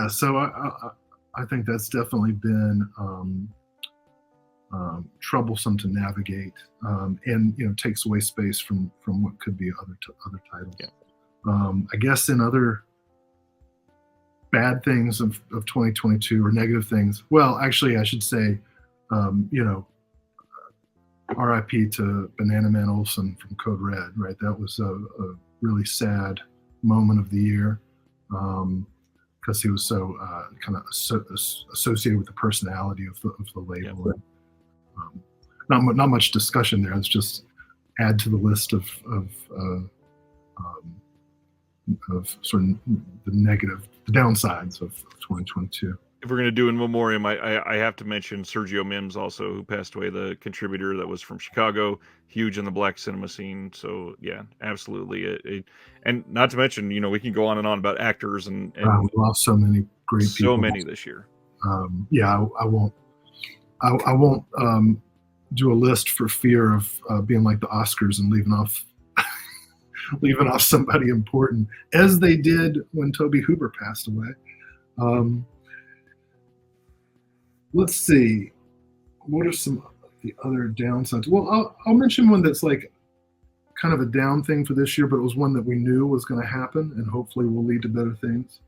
So I think that's definitely been troublesome to navigate, and takes away space from what could be other titles. Yeah. I guess in other bad things of 2022 or negative things, well, actually I should say, RIP to Banana Man Olsen from Code Red, right? That was a really sad moment of the year, because he was so kind of associated with the personality of the label. Yeah. Not much discussion there. It's just add to the list of sort of the downsides of 2022. If we're going to do in memoriam, I have to mention Sergio Mims also, who passed away, the contributor that was from Chicago, huge in the black cinema scene. So yeah, absolutely. And not to mention, we can go on and on about actors and we lost so many great people. So many this year. I won't do a list for fear of being like the Oscars and leaving off somebody important, as they did when Toby Hooper passed away. Let's see, what are some of the other downsides? Well, I'll mention one that's like kind of a down thing for this year, but it was one that we knew was going to happen and hopefully will lead to better things.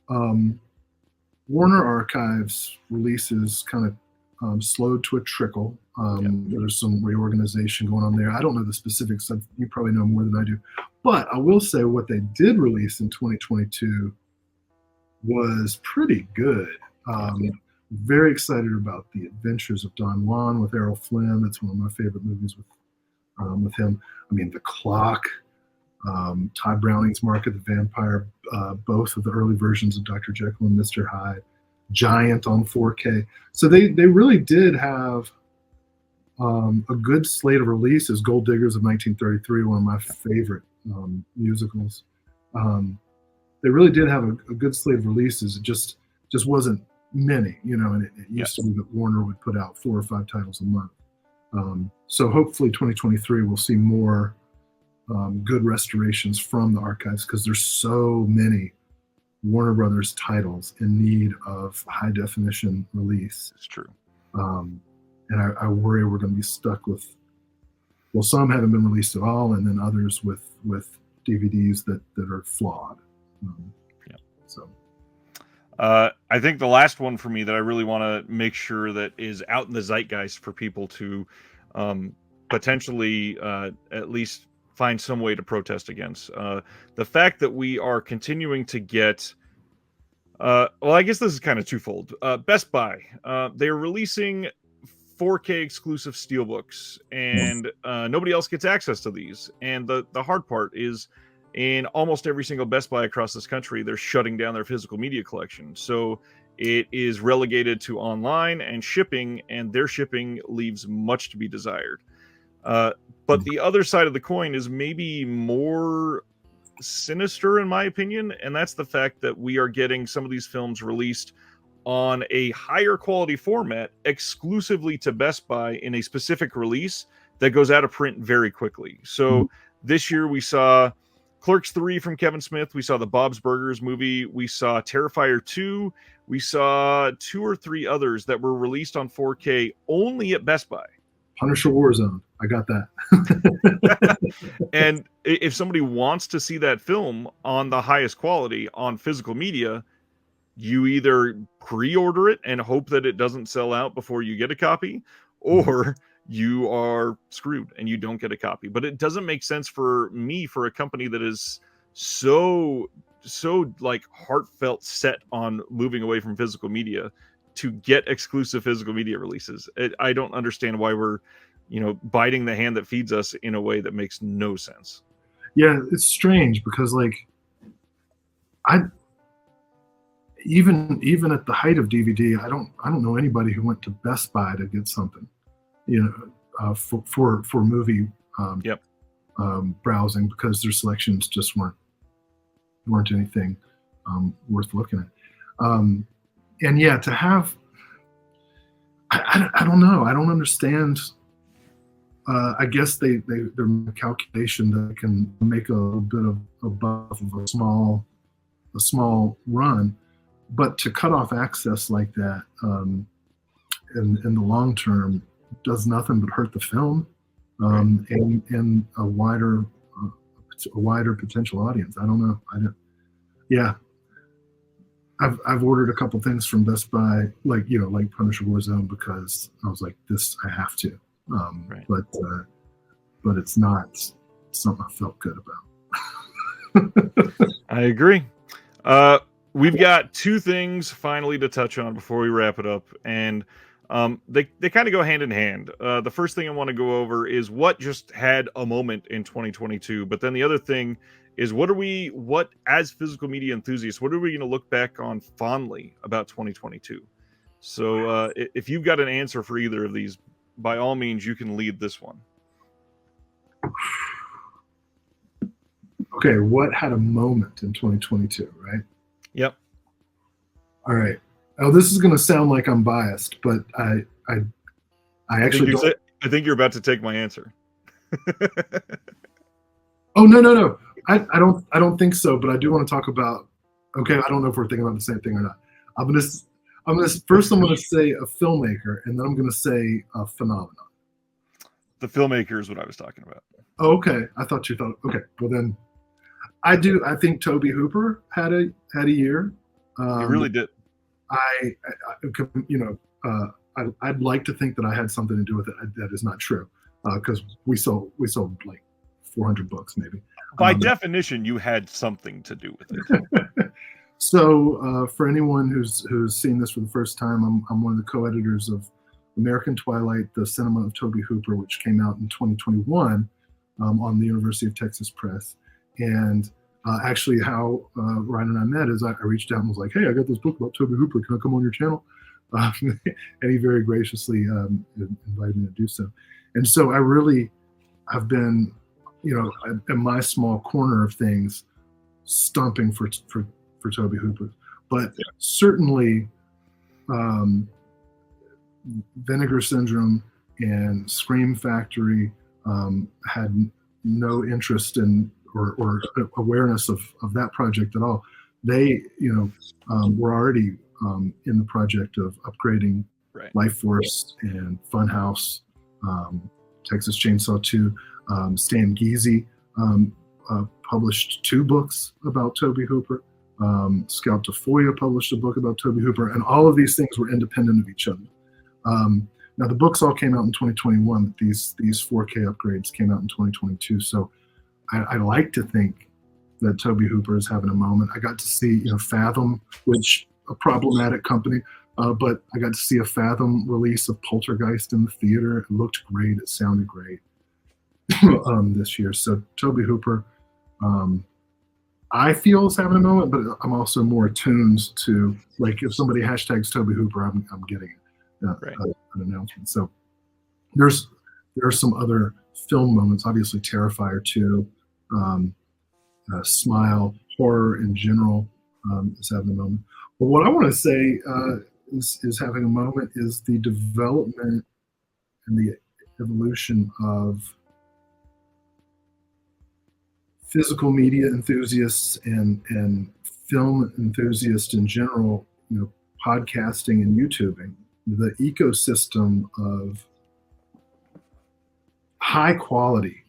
Warner Archives releases kind of slowed to a trickle. There's some reorganization going on there. I don't know the specifics. You probably know more than I do. But I will say what they did release in 2022 was pretty good. Very excited about The Adventures of Don Juan with Errol Flynn. That's one of my favorite movies with him. I mean, The Clock, Todd Browning's Mark of the Vampire, both of the early versions of Dr. Jekyll and Mr. Hyde, Giant on 4K. So they really did have a good slate of releases. Gold Diggers of 1933, one of my favorite musicals. They really did have a good slate of releases. It just wasn't many, and it used to be that Warner would put out 4 or 5 titles a month. So hopefully 2023 we'll see more good restorations from the archives, because there's so many Warner Brothers titles in need of high definition release. It's true. And I worry we're going to be stuck with, well, some haven't been released at all, and then others with DVDs that are flawed. So. I think the last one for me that I really want to make sure that is out in the zeitgeist for people to potentially at least find some way to protest against. The fact that we are continuing to get, well, I guess this is kind of twofold. Best Buy, they're releasing 4K exclusive steelbooks, and nobody else gets access to these. And the hard part is, in almost every single Best Buy across this country, they're shutting down their physical media collection. So it is relegated to online and shipping, and their shipping leaves much to be desired. But the other side of the coin is maybe more sinister, in my opinion, and that's the fact that we are getting some of these films released on a higher quality format exclusively to Best Buy in a specific release that goes out of print very quickly. So this year we saw Clerks 3 from Kevin Smith. We saw the Bob's Burgers movie. We saw Terrifier 2. We saw 2 or 3 others that were released on 4K only at Best Buy. Punisher Warzone. I got that. And if somebody wants to see that film on the highest quality on physical media, you either pre-order it and hope that it doesn't sell out before you get a copy, or you are screwed and you don't get a copy. But it doesn't make sense for me, for a company that is so like heartfelt set on moving away from physical media, to get exclusive physical media releases. I don't understand why we're, biting the hand that feeds us in a way that makes no sense. Yeah, it's strange because even at the height of DVD, I don't know anybody who went to Best Buy to get something, for movie browsing, because their selections just weren't anything worth looking at. And yeah, to have, I don't know, I don't understand. I guess they're a calculation that can make a little bit of a buff of a small run, but to cut off access like that in the long term does nothing but hurt the film and a wider potential audience. I don't know. Yeah. I've ordered a couple things from Best Buy, like Punisher Warzone, because I was like, this I have to. But it's not something I felt good about. I agree. We've got 2 things finally to touch on before we wrap it up, and they kind of go hand in hand. The first thing I want to go over is what just had a moment in 2022, but then the other thing is what as physical media enthusiasts, what are we going to look back on fondly about 2022? So if you've got an answer for either of these, by all means, you can lead this one. Okay, what had a moment in 2022, right? Yep. All right. Oh, this is going to sound like I'm biased, but I actually don't. I think you're about to take my answer. Oh, no. I don't think so, but I do want to talk about. Okay, I don't know if we're thinking about the same thing or not. I'm gonna say a filmmaker, and then I'm gonna say a phenomenon. The filmmaker is what I was talking about. Oh, okay. I thought you thought. Okay, well then, I do. I think Tobe Hooper had a year. He really did. I I'd like to think that I had something to do with it. That is not true, because we sold like 400 books maybe. By definition, you had something to do with it. So for anyone who's seen this for the first time, I'm one of the co-editors of American Twilight, the Cinema of Tobe Hooper, which came out in 2021 on the University of Texas Press. And actually how Ryan and I met is I reached out and was like, hey, I got this book about Tobe Hooper. Can I come on your channel? And he very graciously invited me to do so. And so I really have been, in my small corner of things, stomping for Tobe Hooper. But certainly Vinegar Syndrome and Scream Factory had no interest in or awareness of that project at all. They, were already in the project of upgrading Life Force and Funhouse, Texas Chainsaw 2. Stan Geezy published 2 books about Tobe Hooper. Scout Tafoya published a book about Tobe Hooper, and all of these things were independent of each other. Now the books all came out in 2021, but these 4K upgrades came out in 2022. So I like to think that Tobe Hooper is having a moment. I got to see, Fathom, which a problematic company, but I got to see a Fathom release of Poltergeist in the theater. It looked great. It sounded great this year. So Tobe Hooper, I feel is having a moment, but I'm also more attuned to, like, if somebody hashtags Tobe Hooper, I'm getting an announcement. So there are some other film moments. Obviously, Terrifier 2, Smile, horror in general is having a moment. But what I want to say is having a moment is the development and the evolution of physical media enthusiasts and film enthusiasts in general, podcasting and YouTubing. The ecosystem of high quality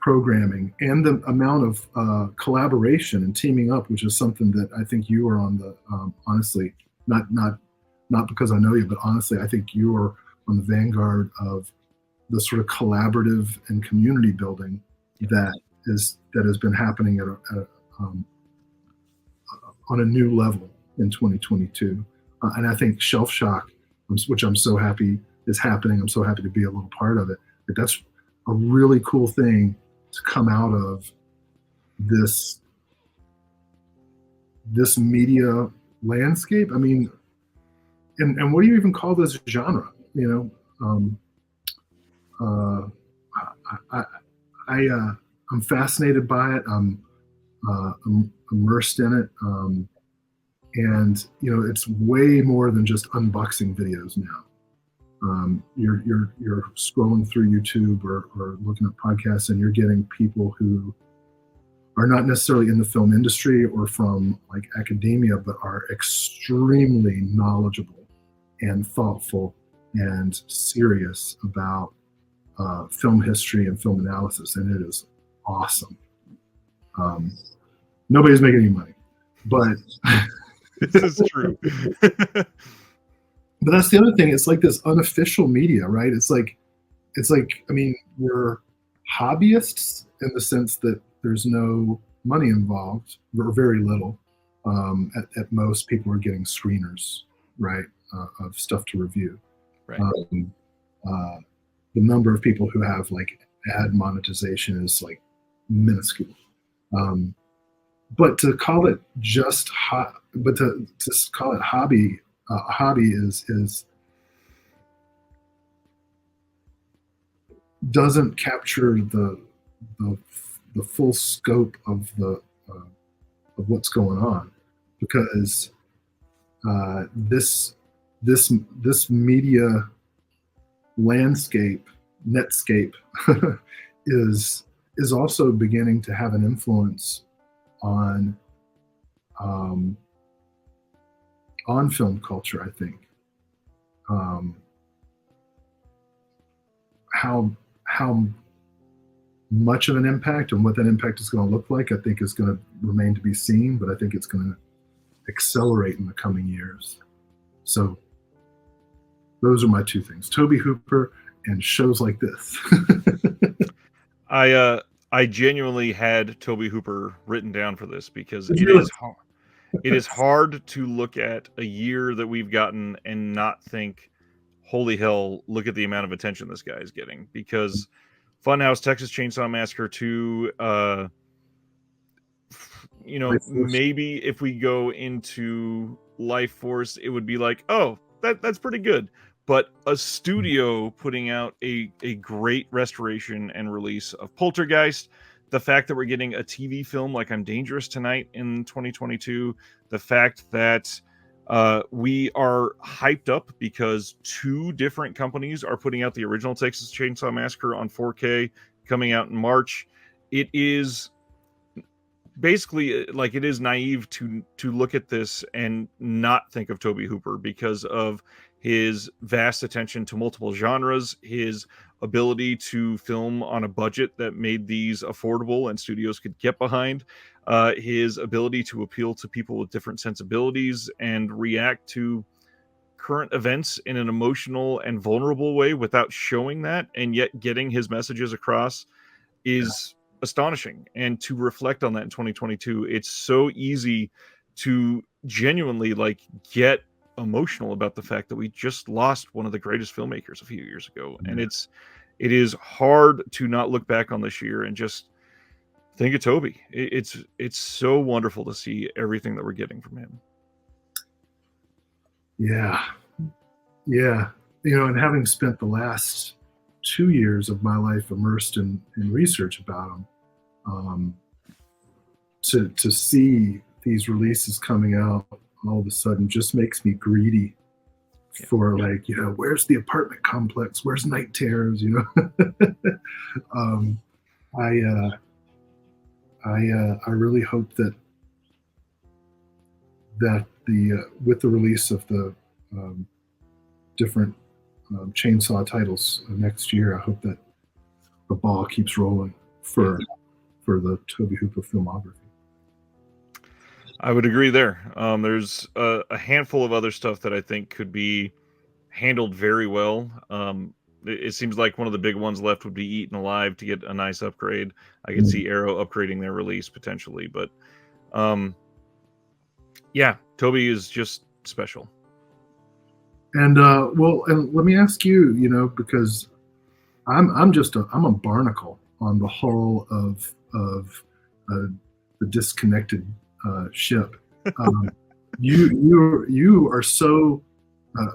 programming and the amount of collaboration and teaming up, which is something that I think you are on the honestly, not because I know you, but honestly, I think you are on the vanguard of the sort of collaborative and community building that has been happening on a new level in 2022. And I think Shelf Shock, which I'm so happy is happening, I'm so happy to be a little part of it. But that's a really cool thing to come out of this media landscape. I mean, and what do you even call this genre? I'm fascinated by it. I'm immersed in it. And it's way more than just unboxing videos now. You're scrolling through YouTube or looking at podcasts, and you're getting people who are not necessarily in the film industry or from like academia, but are extremely knowledgeable and thoughtful and serious about film history and film analysis, and it is awesome. Nobody's making any money, but this is true. But that's the other thing. It's like this unofficial media, right? It's like, I mean, we're hobbyists in the sense that there's no money involved, or very little. At most, people are getting screeners, right, of stuff to review. Right. The number of people who have like ad monetization is like minuscule. But to call it just to call it hobby, a hobby is doesn't capture the full scope of of what's going on, because this media landscape, netscape, is also beginning to have an influence on film culture, I think. How much of an impact and what that impact is going to look like, I think is going to remain to be seen, but I think it's going to accelerate in the coming years. So those are my two things: Toby Hooper and shows like this. I genuinely had Toby Hooper written down for this because It's it really- is hard. It is hard to look at a year that we've gotten and not think, holy hell, look at the amount of attention this guy is getting. Because Funhouse, Texas Chainsaw Massacre 2, maybe if we go into Life Force, it would be like, oh, that's pretty good. But a studio putting out a great restoration and release of Poltergeist, the fact that we're getting a TV film like I'm Dangerous Tonight in 2022, the fact that we are hyped up because 2 different companies are putting out the original Texas Chainsaw Massacre on 4K coming out in March. It is basically like it is naive to look at this and not think of Toby Hooper because of his vast attention to multiple genres, his ability to film on a budget that made these affordable and studios could get behind, his ability to appeal to people with different sensibilities and react to current events in an emotional and vulnerable way without showing that and yet getting his messages across is astonishing. And to reflect on that in 2022, it's so easy to genuinely like get emotional about the fact that we just lost one of the greatest filmmakers a few years ago. And it is hard to not look back on this year and just think of Toby. It's so wonderful to see everything that we're getting from him. Yeah. And having spent the last 2 years of my life immersed in research about him, to see these releases coming out all of a sudden just makes me greedy for where's the apartment complex, where's Night Terrors, I really hope that the with the release of the different chainsaw titles next year, I hope that the ball keeps rolling for the Toby Hooper filmography. I would agree there. There's a handful of other stuff that I think could be handled very well. It seems like one of the big ones left would be Eaten Alive to get a nice upgrade. I could see Arrow upgrading their release potentially, but Toby is just special. And and let me ask you, because I'm a barnacle on the hull of the disconnected ship. You are so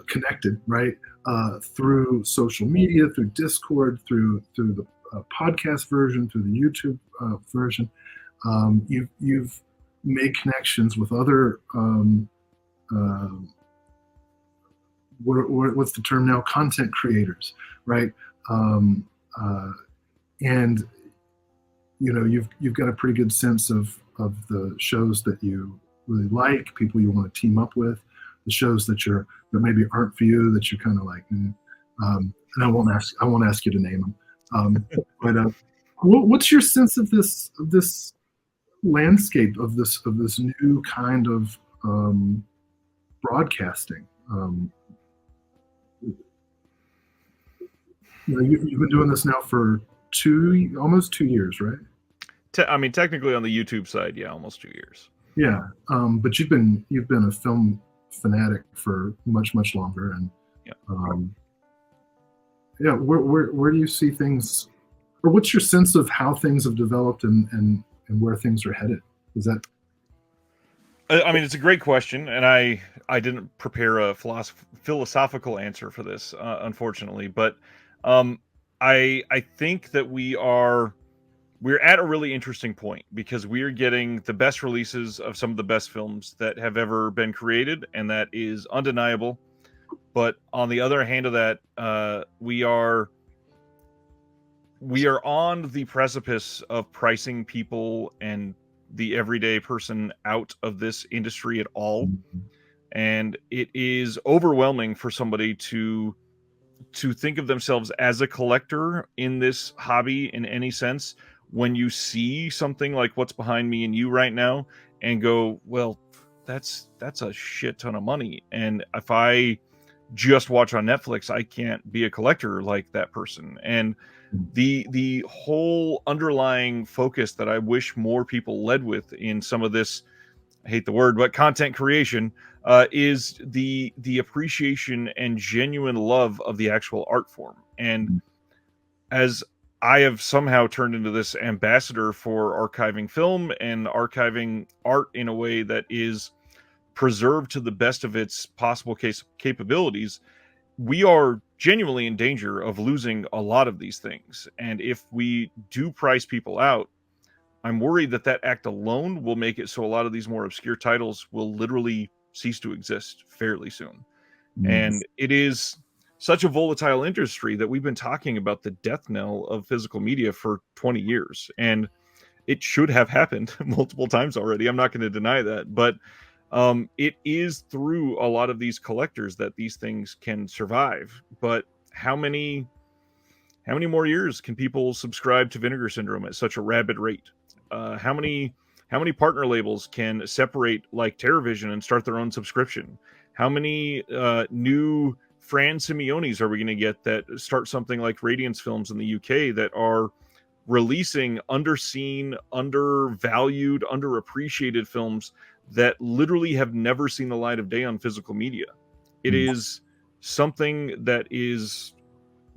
connected, right? Through social media, through Discord, through the podcast version, through the YouTube version. You've made connections with other what's the term now? Content creators, right? And you've got a pretty good sense of the shows that you really like, people you want to team up with, the shows that maybe aren't for you, that you're kind of like, and I won't ask you to name them. But what's your sense of this landscape of this new kind of broadcasting? You've been doing this now for almost 2 years, right? Technically on the YouTube side, yeah, almost 2 years. Yeah, but you've been a film fanatic for much longer, and where do you see things, or what's your sense of how things have developed and where things are headed? Is that? It's a great question, and I didn't prepare a philosophical answer for this, unfortunately, but I think that we're at a really interesting point because we're getting the best releases of some of the best films that have ever been created, and that is undeniable. But on the other hand of that, we are on the precipice of pricing people and the everyday person out of this industry at all. And it is overwhelming for somebody to think of themselves as a collector in this hobby in any sense when you see something like what's behind me and you right now and go, well, that's a shit ton of money. And if I just watch on Netflix. I can't be a collector like that person. And the whole underlying focus that I wish more people led with in some of this, I hate the word, but content creation, is the appreciation and genuine love of the actual art form. And as I have somehow turned into this ambassador for archiving film and archiving art in a way that is preserved to the best of its possible capabilities, we are genuinely in danger of losing a lot of these things. And if we do price people out, I'm worried that that act alone will make it so a lot of these more obscure titles will literally cease to exist fairly soon. And it is such a volatile industry that we've been talking about the death knell of physical media for 20 years. And it should have happened multiple times already. I'm not going to deny that. But it is through a lot of these collectors that these things can survive. But how many more years can people subscribe to Vinegar Syndrome at such a rapid rate? How many partner labels can separate like TerraVision and start their own subscription? How many new Fran Simeones are we going to get that start something like Radiance Films in the UK that are releasing underseen, undervalued, underappreciated films that literally have never seen the light of day on physical media? It is something that is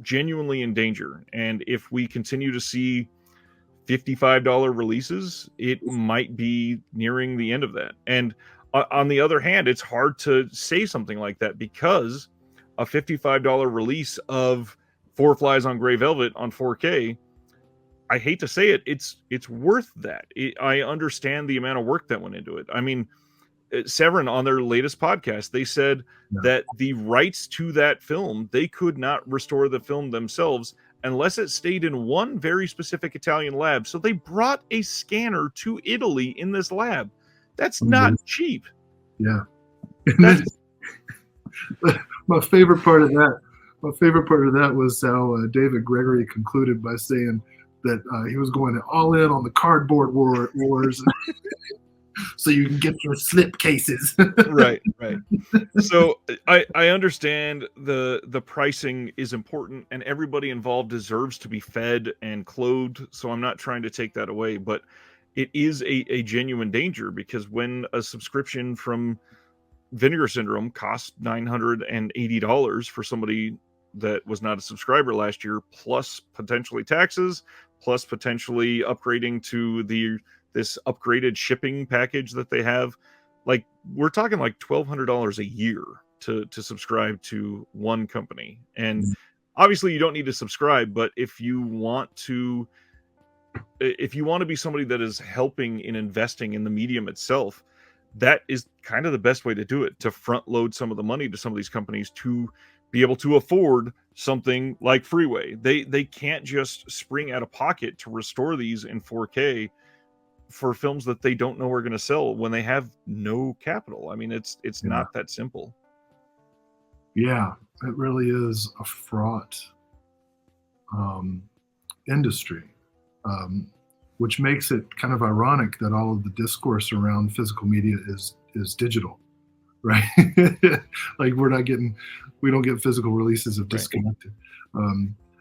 genuinely in danger. And if we continue to see $55 releases, it might be nearing the end of that. And on the other hand, it's hard to say something like that because a $55 release of Four Flies on Grey Velvet on 4K, I hate to say it, it's worth that. I understand the amount of work that went into it. I mean, Severin, on their latest podcast, they said that the rights to that film, they could not restore the film themselves unless it stayed in one very specific Italian lab. So they brought a scanner to Italy in this lab. That's not cheap. Yeah. My favorite part of that was how David Gregory concluded by saying that he was going all in on the cardboard wars. So you can get your slip cases. Right. So I understand the pricing is important and everybody involved deserves to be fed and clothed. So I'm not trying to take that away, but it is a genuine danger because when a subscription from Vinegar Syndrome costs $980 for somebody that was not a subscriber last year, plus potentially taxes, plus potentially upgrading to this upgraded shipping package that they have, like we're talking like $1,200 a year to subscribe to one company. And obviously you don't need to subscribe, but if you want to be somebody that is helping in investing in the medium itself, that is kind of the best way to do it, to front load some of the money to some of these companies to be able to afford something like Freeway. They can't just spring out of pocket to restore these in 4K for films that they don't know are going to sell when they have no capital. I mean, it's not that simple. Yeah, it really is a fraught industry, which makes it kind of ironic that all of the discourse around physical media is digital, right? Like we don't get physical releases of Disconnected.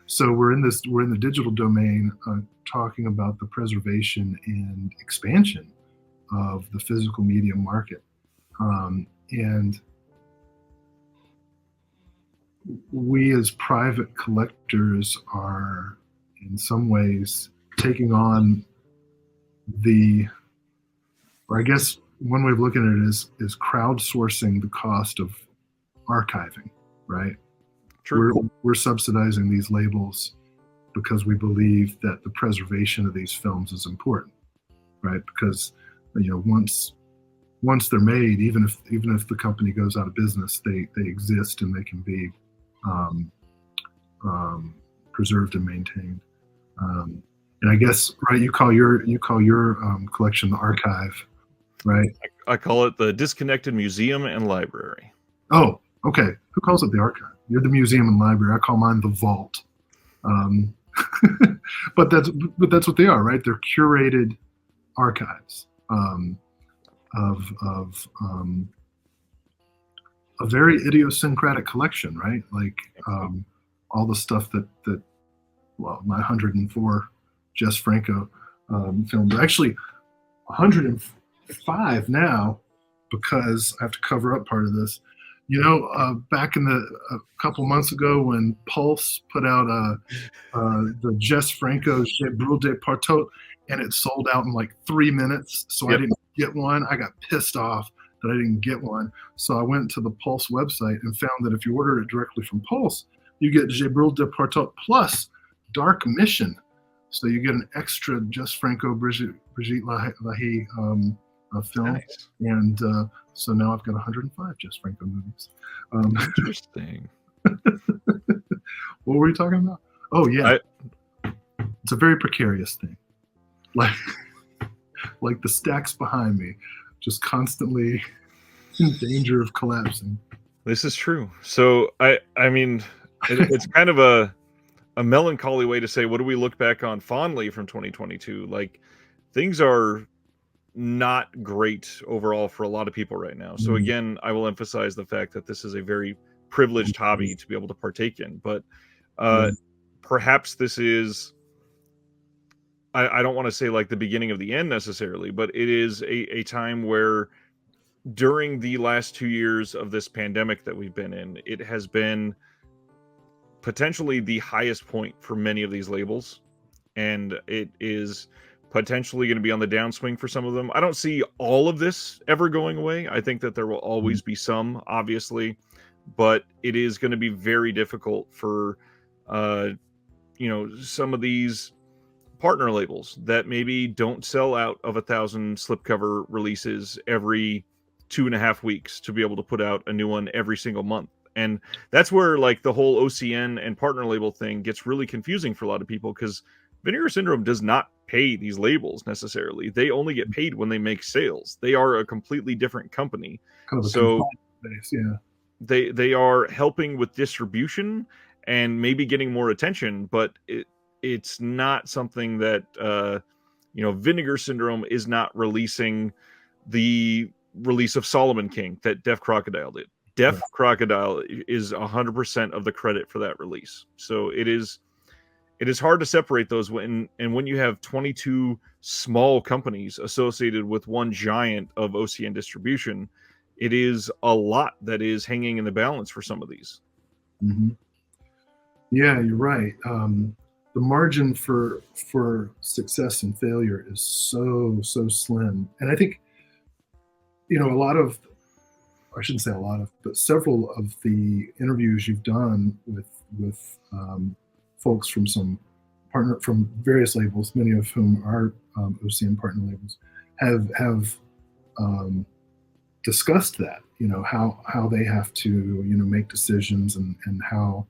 So we're in the digital domain, talking about the preservation and expansion of the physical media market, and we as private collectors are in some ways taking on or I guess one way of looking at it is crowdsourcing the cost of archiving, right? True. We're subsidizing these labels because we believe that the preservation of these films is important, right? Because once they're made, even if the company goes out of business, they exist and they can be preserved and maintained. And I guess, right, you call your collection the archive, right? I call it the Disconnected Museum and Library. Oh, okay. Who calls it the archive? You're the museum and library. I call mine the vault. But that's what they are, right? They're curated archives of a very idiosyncratic collection, right? Like all the stuff that well, my 104 Jess Franco films, actually 105 now, because I have to cover up part of this. You know, back in a couple months ago when Pulse put out the Jess Franco Je Brûle des Partout, and it sold out in like 3 minutes, so I didn't get one. I got pissed off that I didn't get one. So I went to the Pulse website and found that if you order it directly from Pulse, you get Je Brûle des Partout plus Dark Mission. So you get an extra Jess Franco Brigitte Lahaye film. Nice. And so now I've got 105 Jess Franco movies. Interesting. What were you talking about? Oh, yeah. It's a very precarious thing. Like the stacks behind me, just constantly in danger of collapsing. This is true. So I mean, it's kind of a melancholy way to say, what do we look back on fondly from 2022? Like, things are not great overall for a lot of people right now. So again, I will emphasize the fact that this is a very privileged hobby to be able to partake in. But perhaps this is, I don't want to say like the beginning of the end necessarily, but it is a time where during the last 2 years of this pandemic that we've been in, it has been potentially the highest point for many of these labels. And it is potentially going to be on the downswing for some of them. I don't see all of this ever going away. I think that there will always be some, obviously, but it is going to be very difficult for, some of these partner labels that maybe don't sell out of 1,000 slipcover releases every 2.5 weeks to be able to put out a new one every single month. And that's where like the whole OCN and partner label thing gets really confusing for a lot of people, because Vinegar Syndrome does not pay these labels necessarily. They only get paid when they make sales. They are a completely different company. Kind of so base, yeah. They are helping with distribution and maybe getting more attention, but it's not something that Vinegar Syndrome is not releasing the release of Solomon King that Deaf Crocodile did. Deaf Crocodile is 100% of the credit for that release. So it is hard to separate those when you have 22 small companies associated with one giant of OCN distribution. It is a lot that is hanging in the balance for some of these. Mm-hmm. Yeah, you're right. The margin for success and failure is so slim. And I think, I shouldn't say a lot of, but several of the interviews you've done with folks from various labels, many of whom are OCN partner labels, have discussed that, how they have to, make decisions and how,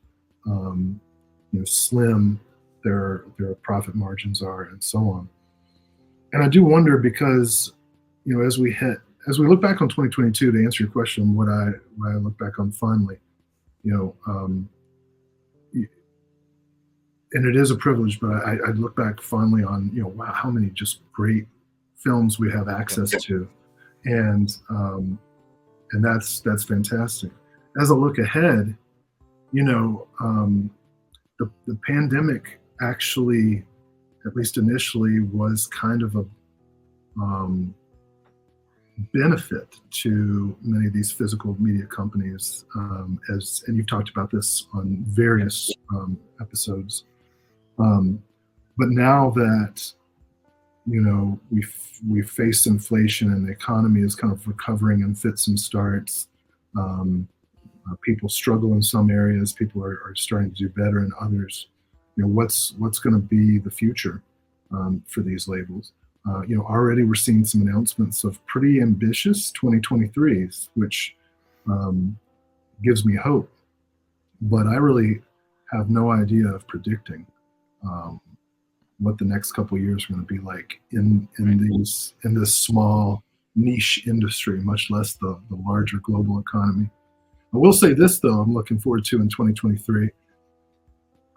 slim their profit margins are and so on. And I do wonder because, as we look back on 2022, to answer your question, what I look back on fondly, and it is a privilege, but I look back fondly on, wow, how many just great films we have access to. And that's fantastic. As I look ahead, the pandemic actually, at least initially, was kind of a benefit to many of these physical media companies, and you've talked about this on various episodes. But now that we face inflation and the economy is kind of recovering in fits and starts, people struggle in some areas, people are starting to do better in others. What's going to be the future for these labels? Already we're seeing some announcements of pretty ambitious 2023s, which gives me hope. But I really have no idea of predicting what the next couple of years are going to be like in this small niche industry, much less the larger global economy. I will say this though, I'm looking forward to in 2023.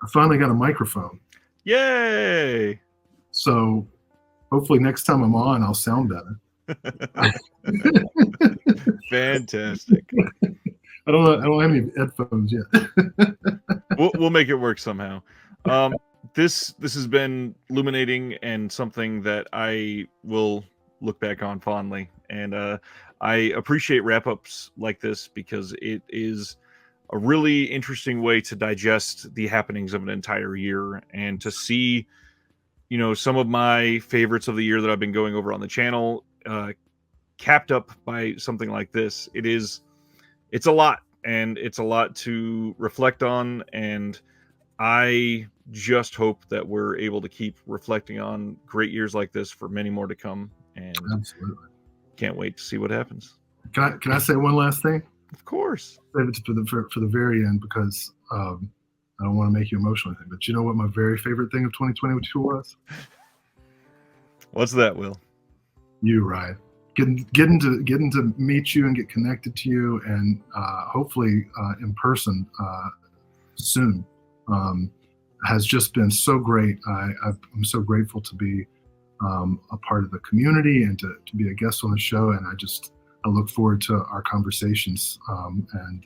I finally got a microphone. Yay! So hopefully next time I'm on, I'll sound better. Fantastic. I don't know. I don't have any headphones yet. We'll make it work somehow. This has been illuminating and something that I will look back on fondly. And I appreciate wrap ups like this because it is a really interesting way to digest the happenings of an entire year and to see, some of my favorites of the year that I've been going over on the channel capped up by something like this. It's a lot, and it's a lot to reflect on, and I just hope that we're able to keep reflecting on great years like this for many more to come, and Absolutely. can't wait to see what happens. Can I say one last thing? Of course. Save it for the very end because I don't want to make you emotional, but you know what my very favorite thing of 2022 was? What's that, Will? You, Ryan. Getting to meet you and get connected to you, and hopefully in person soon, has just been so great. I'm so grateful to be a part of the community and to be a guest on the show, and I look forward to our conversations. And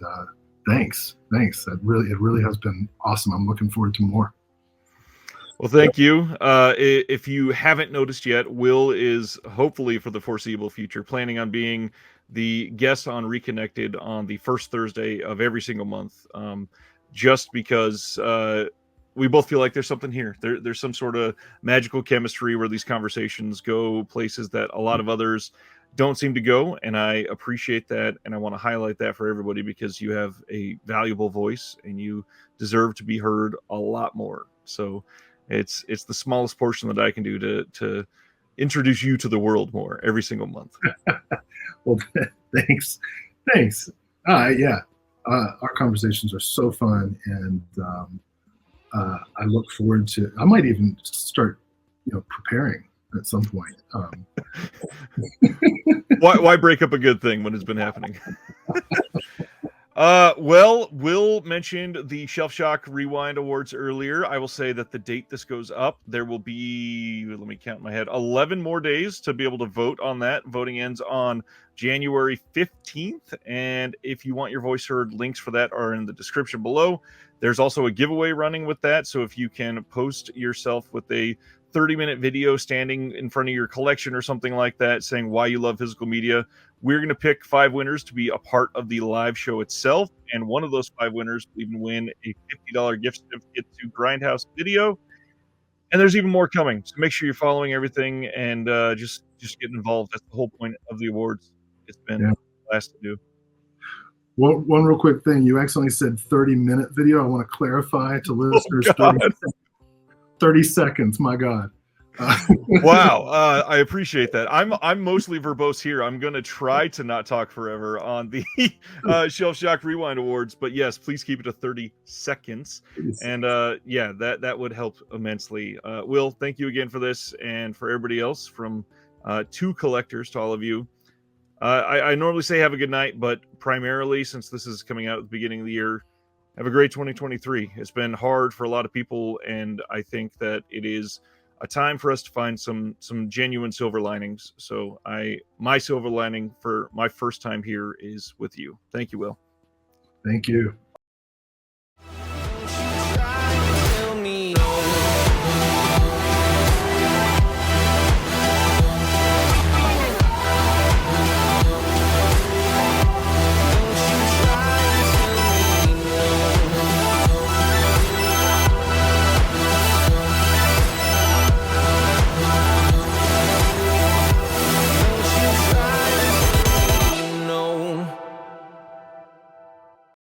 thanks. It really has been awesome. I'm looking forward to more. Well, thank you. If you haven't noticed yet, Will is hopefully for the foreseeable future planning on being the guest on Reconnected on the first Thursday of every single month. Just because we both feel like there's something here. There's some sort of magical chemistry where these conversations go places that a lot of others don't seem to go, and I appreciate that, and I want to highlight that for everybody because you have a valuable voice and you deserve to be heard a lot more. So it's the smallest portion that I can do to introduce you to the world more every single month. Well, thanks. Yeah, our conversations are so fun, and I look forward to. I might even start, preparing at some point. Why break up a good thing when it's been happening? Well, Will mentioned the Shelf Shock Rewind Awards earlier. I will say that the date this goes up, there will be, let me count in my head, 11 more days to be able to vote on that. Voting ends on January 15th. And if you want your voice heard, links for that are in the description below. There's also a giveaway running with that. So if you can post yourself with a 30-minute video standing in front of your collection or something like that, saying why you love physical media, we're going to pick 5 winners to be a part of the live show itself. And one of those 5 winners will even win a $50 gift certificate to Grindhouse Video. And there's even more coming. So make sure you're following everything and just get involved. That's the whole point of the awards. It's been a blast to do. One real quick thing. You accidentally said 30-minute video. I want to clarify to listeners. 30 seconds. My God. Wow, I appreciate that. I'm mostly verbose here. I'm gonna try to not talk forever on the Shelf Shock Rewind Awards, but yes, please keep it to 30 seconds. And yeah, that would help immensely. Will, thank you again for this, and for everybody else, from 2 collectors to all of you. I normally say have a good night, but primarily since this is coming out at the beginning of the year, have a great 2023. It's been hard for a lot of people, and I think that it is a time for us to find some genuine silver linings. So my silver lining for my first time here is with you. Thank you, Will. Thank you.